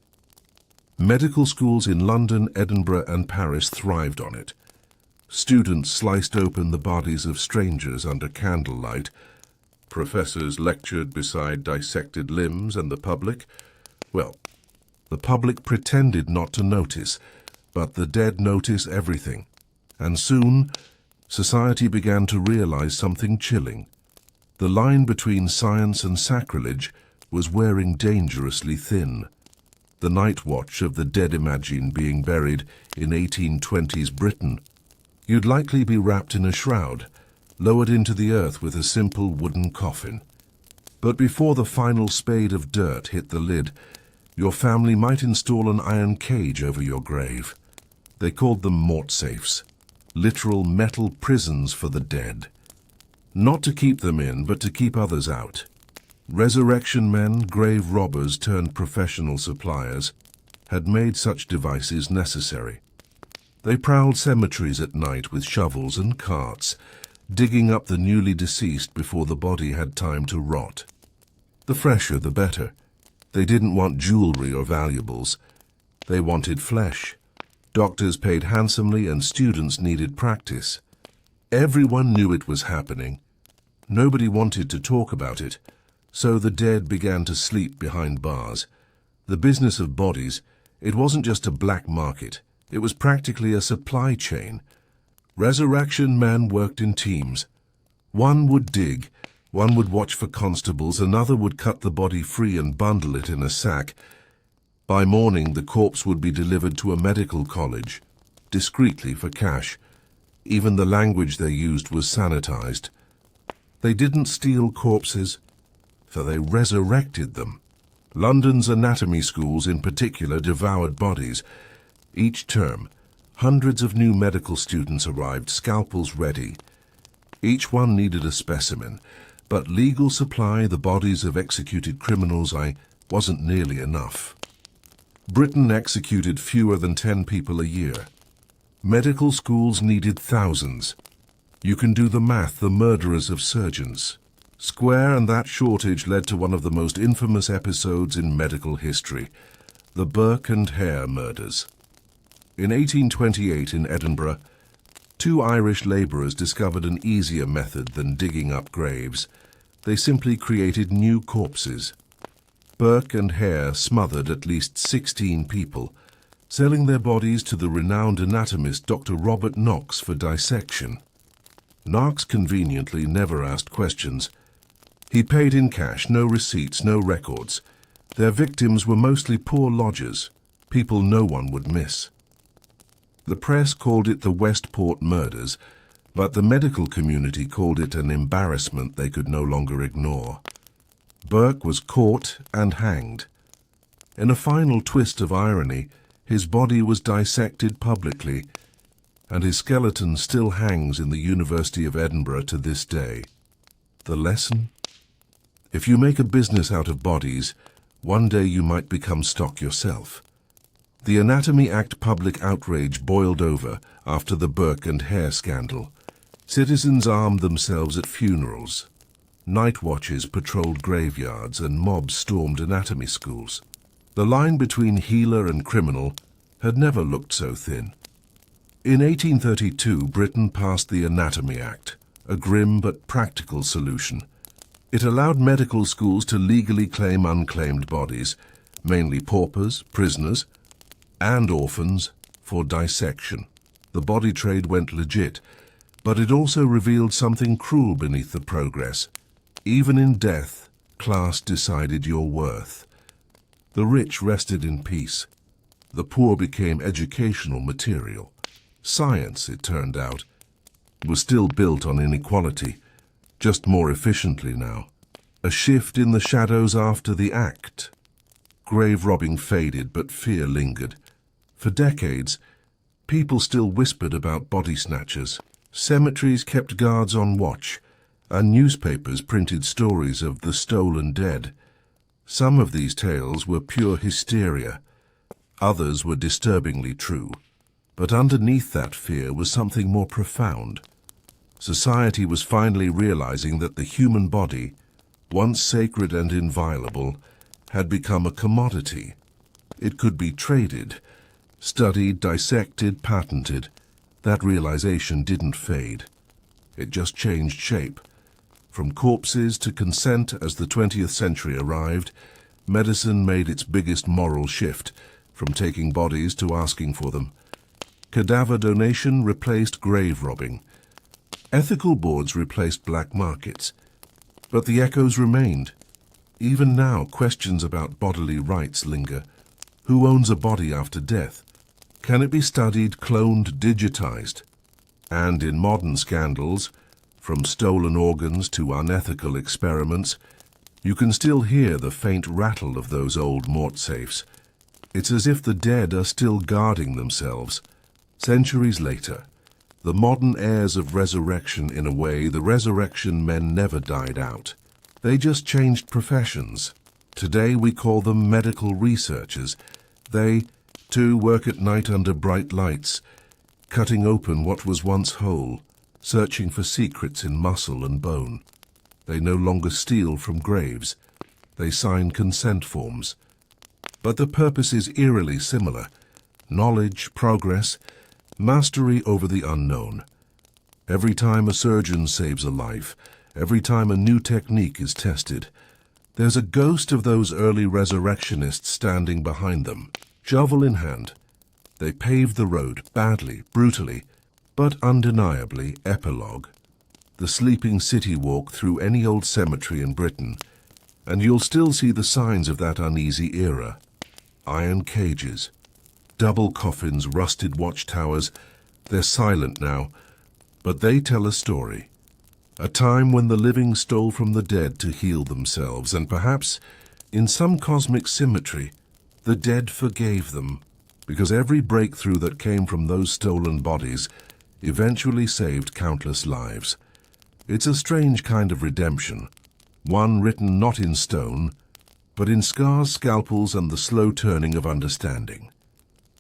A: Medical schools in London, Edinburgh, and Paris thrived on it. Students sliced open the bodies of strangers under candlelight. Professors lectured beside dissected limbs, and the public, well, the public pretended not to notice, but the dead notice everything. And soon, society began to realize something chilling. The line between science and sacrilege was wearing dangerously thin. The night watch of the dead imagine being buried in 1820s Britain. You'd likely be wrapped in a shroud, lowered into the earth with a simple wooden coffin. But before the final spade of dirt hit the lid, your family might install an iron cage over your grave. They called them mort safes, literal metal prisons for the dead. Not to keep them in, but to keep others out. Resurrection men, grave robbers turned professional suppliers, had made such devices necessary. They prowled cemeteries at night with shovels and carts, digging up the newly deceased before the body had time to rot. The fresher, the better. They didn't want jewelry or valuables. They wanted flesh. Doctors paid handsomely and students needed practice. Everyone knew it was happening. Nobody wanted to talk about it, so the dead began to sleep behind bars. The business of bodies, it wasn't just a black market. It was practically a supply chain. Resurrection men worked in teams. One would dig, one would watch for constables, another would cut the body free and bundle it in a sack. By morning, the corpse would be delivered to a medical college, discreetly for cash. Even the language they used was sanitized. They didn't steal corpses, for they resurrected them. London's anatomy schools in particular devoured bodies. Each term, hundreds of new medical students arrived, scalpels ready. Each one needed a specimen, but legal supply, the bodies of executed criminals, wasn't nearly enough. Britain executed fewer than 10 people a year. Medical schools needed thousands. You can do the math, the murderers of surgeons. Square, and that shortage led to one of the most infamous episodes in medical history, the Burke and Hare murders. In 1828 in Edinburgh, 2 Irish labourers discovered an easier method than digging up graves. They simply created new corpses. Burke and Hare smothered at least 16 people, selling their bodies to the renowned anatomist Dr. Robert Knox for dissection. Knox conveniently never asked questions. He paid in cash, no receipts, no records. Their victims were mostly poor lodgers, people no one would miss. The press called it the Westport murders, but the medical community called it an embarrassment they could no longer ignore. Burke was caught and hanged. In a final twist of irony, his body was dissected publicly, and his skeleton still hangs in the University of Edinburgh to this day. The lesson? If you make a business out of bodies, one day you might become stock yourself. The Anatomy Act public outrage boiled over after the Burke and Hare scandal. Citizens armed themselves at funerals. Night watches patrolled graveyards and mobs stormed anatomy schools. The line between healer and criminal had never looked so thin. In 1832, Britain passed the Anatomy Act, a grim but practical solution. It allowed medical schools to legally claim unclaimed bodies, mainly paupers, prisoners, and orphans, for dissection. The body trade went legit, but it also revealed something cruel beneath the progress. Even in death, class decided your worth. The rich rested in peace. The poor became educational material. Science, it turned out, was still built on inequality, just more efficiently now. A shift in the shadows after the act. Grave robbing faded, but fear lingered. For decades, people still whispered about body snatchers. Cemeteries kept guards on watch, and newspapers printed stories of the stolen dead. Some of these tales were pure hysteria. Others were disturbingly true. But underneath that fear was something more profound. Society was finally realizing that the human body, once sacred and inviolable, had become a commodity. It could be traded, studied, dissected, patented. That realization didn't fade. It just changed shape. From corpses to consent as the 20th century arrived, medicine made its biggest moral shift, from taking bodies to asking for them. Cadaver donation replaced grave robbing. Ethical boards replaced black markets. But the echoes remained. Even now, questions about bodily rights linger. Who owns a body after death? Can it be studied, cloned, digitized? And in modern scandals, from stolen organs to unethical experiments, you can still hear the faint rattle of those old mort safes. It's as if the dead are still guarding themselves. Centuries later, The modern heirs of resurrection, in a way, the resurrection men never died out. They just changed professions. Today we call them medical researchers. They, too, work at night under bright lights, cutting open what was once whole, searching for secrets in muscle and bone. They no longer steal from graves. They sign consent forms. But the purpose is eerily similar. Knowledge, progress, mastery over the unknown. Every time a surgeon saves a life, every time a new technique is tested, there's a ghost of those early resurrectionists standing behind them, shovel in hand. They paved the road, badly, brutally, but undeniably. Epilogue. The sleeping city walk through any old cemetery in Britain, and you'll still see the signs of that uneasy era. Iron cages, double coffins, rusted watchtowers. They're silent now, but they tell a story. A time when the living stole from the dead to heal themselves, and perhaps, in some cosmic symmetry, the dead forgave them, because every breakthrough that came from those stolen bodies eventually saved countless lives. It's a strange kind of redemption, one written not in stone, but in scars, scalpels, and the slow turning of understanding.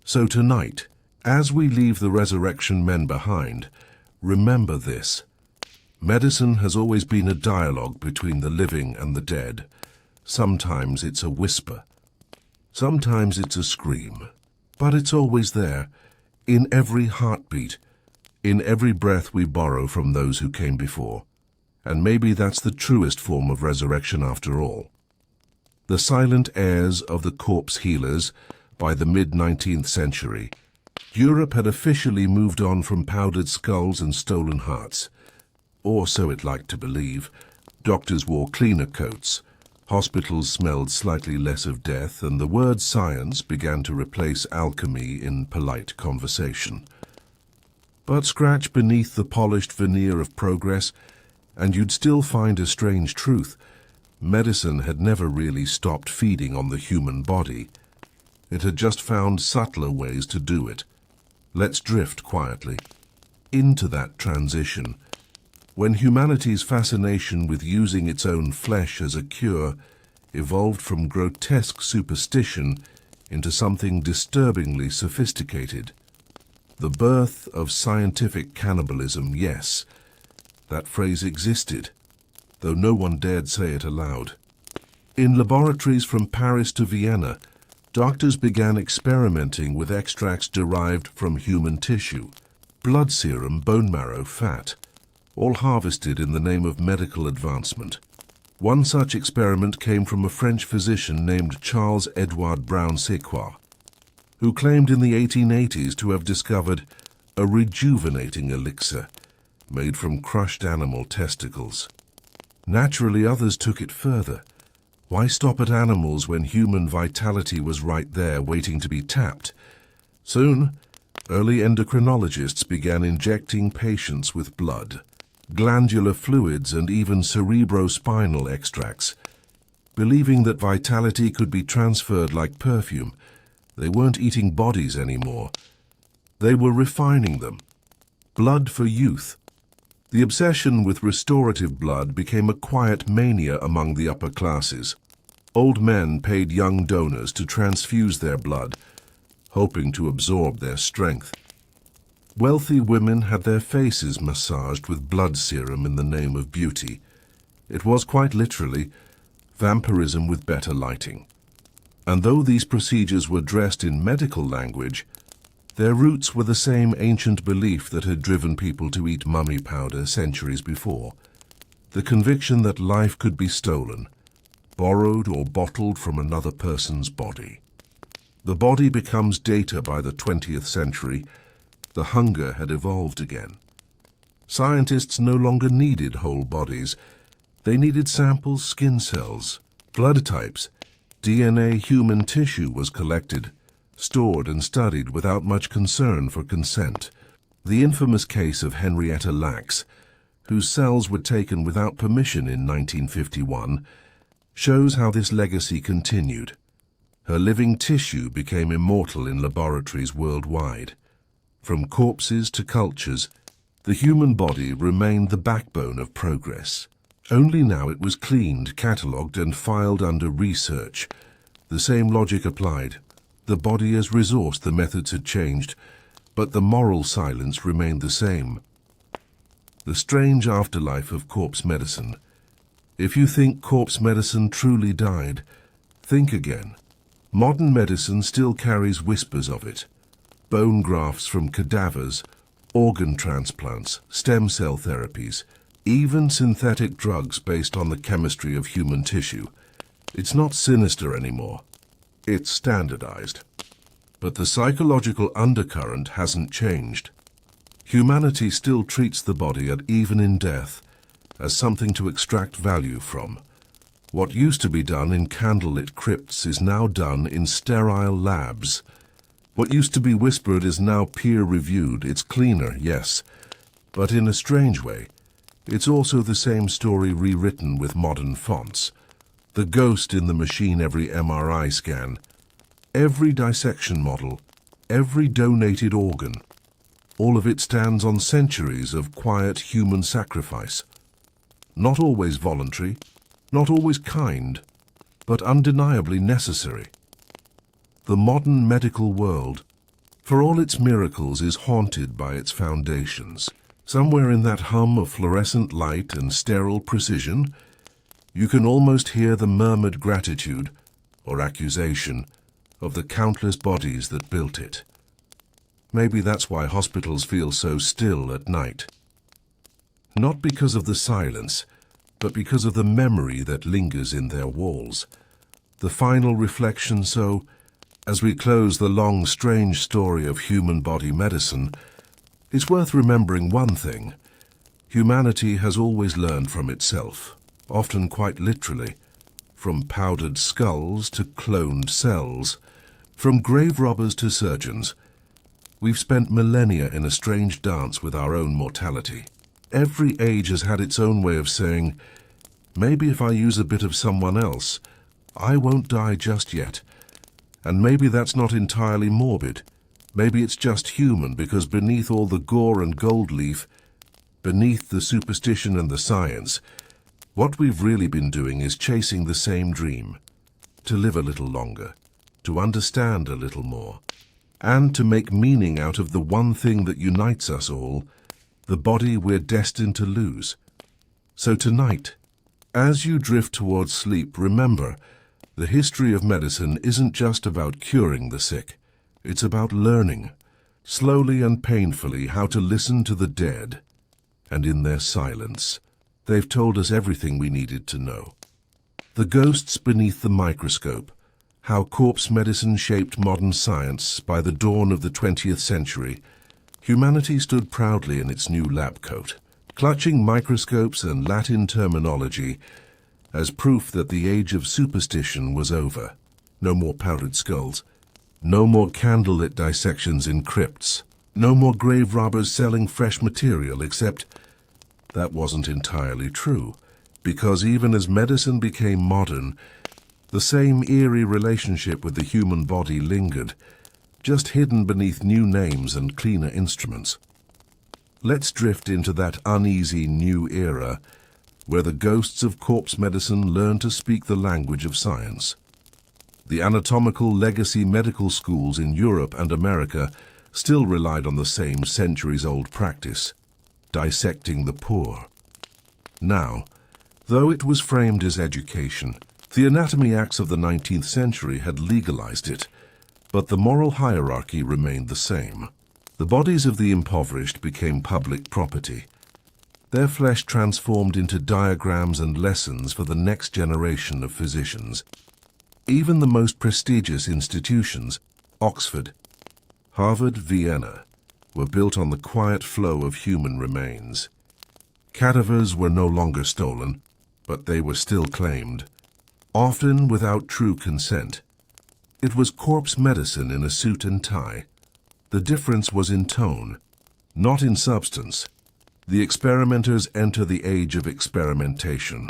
A: So tonight, as we leave the resurrection men behind, remember this. Medicine has always been a dialogue between the living and the dead. Sometimes it's a whisper. Sometimes it's a scream. But it's always there, in every heartbeat, in every breath we borrow from those who came before. And maybe that's the truest form of resurrection after all. The silent heirs of the corpse healers. By the mid-19th century, Europe had officially moved on from powdered skulls and stolen hearts. Or so it liked to believe. Doctors wore cleaner coats, hospitals smelled slightly less of death, and the word science began to replace alchemy in polite conversation. But scratch beneath the polished veneer of progress, and you'd still find a strange truth. Medicine had never really stopped feeding on the human body. It had just found subtler ways to do it. Let's drift quietly into that transition, when humanity's fascination with using its own flesh as a cure evolved from grotesque superstition into something disturbingly sophisticated. The birth of scientific cannibalism, yes, that phrase existed, though no one dared say it aloud. In laboratories from Paris to Vienna, doctors began experimenting with extracts derived from human tissue, blood serum, bone marrow, fat, all harvested in the name of medical advancement. One such experiment came from a French physician named Charles-Edouard Brown-Séquard, who claimed in the 1880s to have discovered a rejuvenating elixir made from crushed animal testicles. Naturally, others took it further. Why stop at animals when human vitality was right there waiting to be tapped? Soon, early endocrinologists began injecting patients with blood, glandular fluids, and even cerebrospinal extracts. Believing that vitality could be transferred like perfume, they weren't eating bodies anymore. They were refining them. Blood for youth. The obsession with restorative blood became a quiet mania among the upper classes. Old men paid young donors to transfuse their blood, hoping to absorb their strength. Wealthy women had their faces massaged with blood serum in the name of beauty. It was quite literally vampirism with better lighting. And though these procedures were dressed in medical language, their roots were the same ancient belief that had driven people to eat mummy powder centuries before. The conviction that life could be stolen, borrowed or bottled from another person's body. The body becomes data by the 20th century. The hunger had evolved again. Scientists no longer needed whole bodies. They needed samples, skin cells, blood types. DNA human tissue was collected, stored and studied without much concern for consent. The infamous case of Henrietta Lacks, whose cells were taken without permission in 1951, shows how this legacy continued. Her living tissue became immortal in laboratories worldwide. From corpses to cultures, The human body remained the backbone of progress. Only now it was cleaned, catalogued, and filed under research. The same logic applied. The body as resource, the methods had changed, but the moral silence remained the same. The strange afterlife of corpse medicine. If you think corpse medicine truly died, think again. Modern medicine still carries whispers of it. Bone grafts from cadavers, organ transplants, stem cell therapies, even synthetic drugs based on the chemistry of human tissue. It's not sinister anymore. It's standardized. But the psychological undercurrent hasn't changed. Humanity still treats the body, and even in death, as something to extract value from. What used to be done in candlelit crypts is now done in sterile labs. What used to be whispered is now peer-reviewed. It's cleaner, yes, but in a strange way, it's also the same story rewritten with modern fonts. The ghost in the machine every MRI scan, every dissection model, every donated organ. All of it stands on centuries of quiet human sacrifice. Not always voluntary, not always kind, but undeniably necessary. The modern medical world, for all its miracles, is haunted by its foundations. Somewhere in that hum of fluorescent light and sterile precision, you can almost hear the murmured gratitude, or accusation, of the countless bodies that built it. Maybe that's why hospitals feel so still at night. Not because of the silence, but because of the memory that lingers in their walls. The final reflection, so, as we close the long, strange story of human body medicine, it's worth remembering one thing. Humanity has always learned from itself, often quite literally, from powdered skulls to cloned cells, from grave robbers to surgeons. We've spent millennia in a strange dance with our own mortality. Every age has had its own way of saying, maybe if I use a bit of someone else, I won't die just yet. And maybe that's not entirely morbid. Maybe it's just human, because beneath all the gore and gold leaf, beneath the superstition and the science, what we've really been doing is chasing the same dream, to live a little longer, to understand a little more, and to make meaning out of the one thing that unites us all, the body we're destined to lose. So tonight, as you drift towards sleep, remember, the history of medicine isn't just about curing the sick. It's about learning, slowly and painfully, how to listen to the dead. And in their silence, they've told us everything we needed to know. The ghosts beneath the microscope, how corpse medicine shaped modern science. By the dawn of the 20th century, humanity stood proudly in its new lab coat, clutching microscopes and Latin terminology as proof that the age of superstition was over. No more powdered skulls, no more candlelit dissections in crypts, no more grave robbers selling fresh material, except that wasn't entirely true, because even as medicine became modern, the same eerie relationship with the human body lingered, just hidden beneath new names and cleaner instruments. Let's drift into that uneasy new era where the ghosts of corpse medicine learn to speak the language of science. The anatomical legacy medical schools in Europe and America still relied on the same centuries-old practice, dissecting the poor. Now, though it was framed as education, the Anatomy Acts of the 19th century had legalized it, but the moral hierarchy remained the same. The bodies of the impoverished became public property, their flesh transformed into diagrams and lessons for the next generation of physicians. Even the most prestigious institutions, Oxford, Harvard, Vienna, were built on the quiet flow of human remains. Cadavers were no longer stolen, but they were still claimed, often without true consent. It was corpse medicine in a suit and tie. The difference was in tone, not in substance. The experimenters enter the age of experimentation.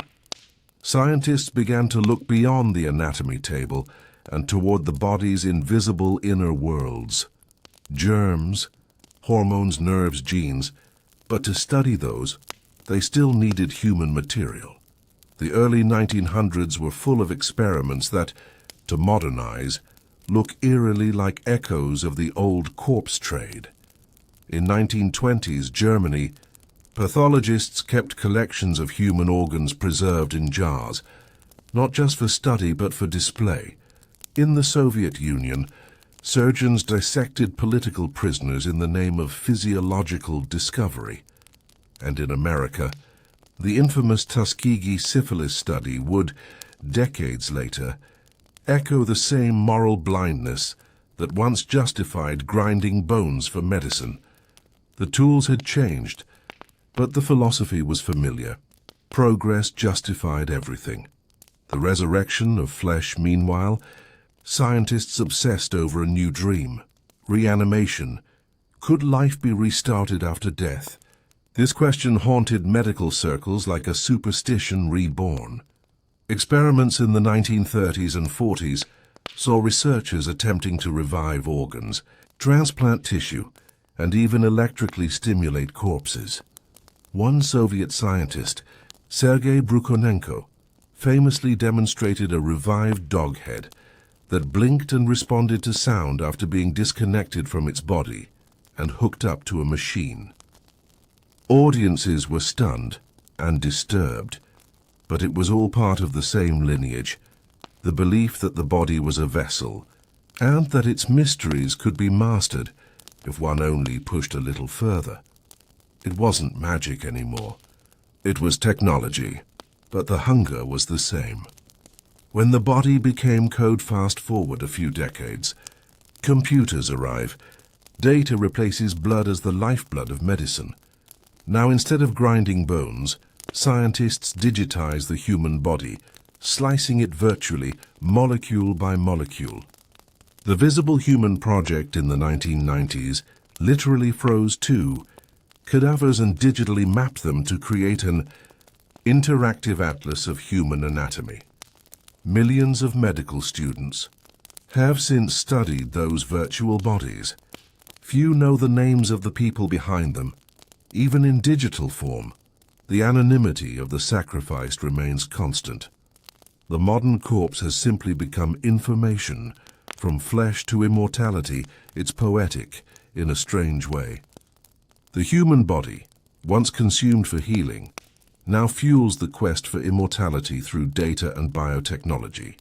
A: Scientists began to look beyond the anatomy table and toward the body's invisible inner worlds. Germs, hormones, nerves, genes, But to study those, they still needed human material. The early 1900s were full of experiments that, to modernize, look eerily like echoes of the old corpse trade. In 1920s Germany, pathologists kept collections of human organs preserved in jars, not just for study but for display. In the Soviet Union, surgeons dissected political prisoners in the name of physiological discovery. And in America, the infamous Tuskegee syphilis study would, decades later, echo the same moral blindness that once justified grinding bones for medicine. The tools had changed, but the philosophy was familiar. Progress justified everything. The resurrection of flesh, meanwhile, scientists obsessed over a new dream. Reanimation. Could life be restarted after death? This question haunted medical circles like a superstition reborn. Experiments in the 1930s and 40s saw researchers attempting to revive organs, transplant tissue, and even electrically stimulate corpses. One Soviet scientist, Sergei Brukhonenko, famously demonstrated a revived dog head that blinked and responded to sound after being disconnected from its body and hooked up to a machine. Audiences were stunned and disturbed, but it was all part of the same lineage, the belief that the body was a vessel, and that its mysteries could be mastered if one only pushed a little further. It wasn't magic anymore. It was technology, but the hunger was the same. When the body became code fast-forward a few decades, computers arrive. Data replaces blood as the lifeblood of medicine. Now, instead of grinding bones, scientists digitize the human body, slicing it virtually, molecule by molecule. The Visible Human project in the 1990s literally froze two cadavers and digitally mapped them to create an interactive atlas of human anatomy. Millions of medical students have since studied those virtual bodies. Few know the names of the people behind them. Even in digital form, the anonymity of the sacrificed remains constant. The modern corpse has simply become information. From flesh to immortality, it's poetic in a strange way. The human body, once consumed for healing, now fuels the quest for immortality through data and biotechnology.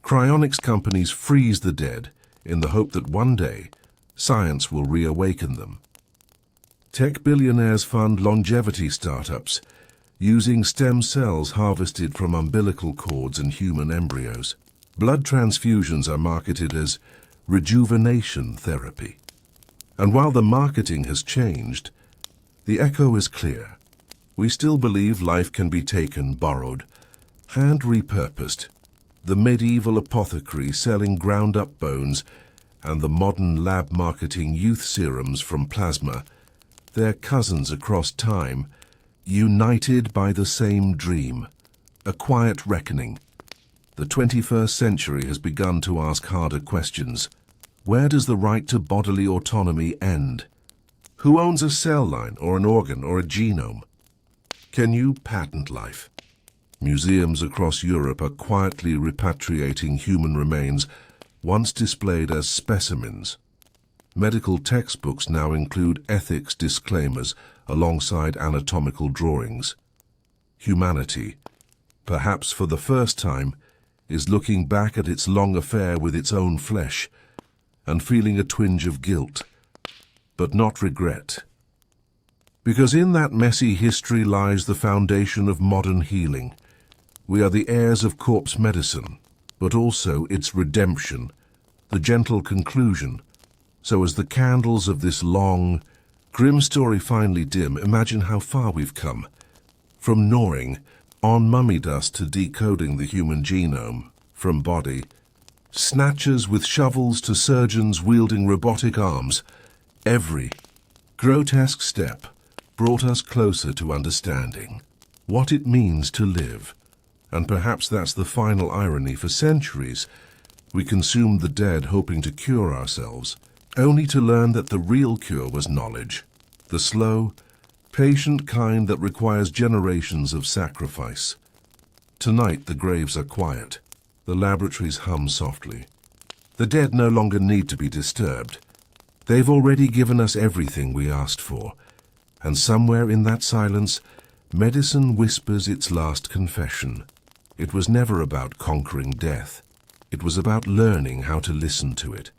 A: Cryonics companies freeze the dead in the hope that one day science will reawaken them. Tech billionaires fund longevity startups using stem cells harvested from umbilical cords and human embryos. Blood transfusions are marketed as rejuvenation therapy. And while the marketing has changed, the echo is clear. We still believe life can be taken, borrowed, and repurposed. The medieval apothecary selling ground-up bones and the modern lab marketing youth serums from plasma, they're cousins across time, united by the same dream, a quiet reckoning. The 21st century has begun to ask harder questions. Where does the right to bodily autonomy end? Who owns a cell line or an organ or a genome? Can you patent life? Museums across Europe are quietly repatriating human remains once displayed as specimens. Medical textbooks now include ethics disclaimers alongside anatomical drawings. Humanity, perhaps for the first time, is looking back at its long affair with its own flesh and feeling a twinge of guilt, but not regret. Because in that messy history lies the foundation of modern healing. We are the heirs of corpse medicine, but also its redemption, the gentle conclusion. So as the candles of this long, grim story finally dim, imagine how far we've come. From gnawing on mummy dust to decoding the human genome from body, snatchers with shovels to surgeons wielding robotic arms, every grotesque step brought us closer to understanding what it means to live. And perhaps that's the final irony. For centuries, we consumed the dead hoping to cure ourselves, only to learn that the real cure was knowledge, the slow, Patient kind that requires generations of sacrifice. Tonight the graves are quiet. The laboratories hum softly. The dead no longer need to be disturbed. They've already given us everything we asked for. And somewhere in that silence, medicine whispers its last confession. It was never about conquering death. It was about learning how to listen to it.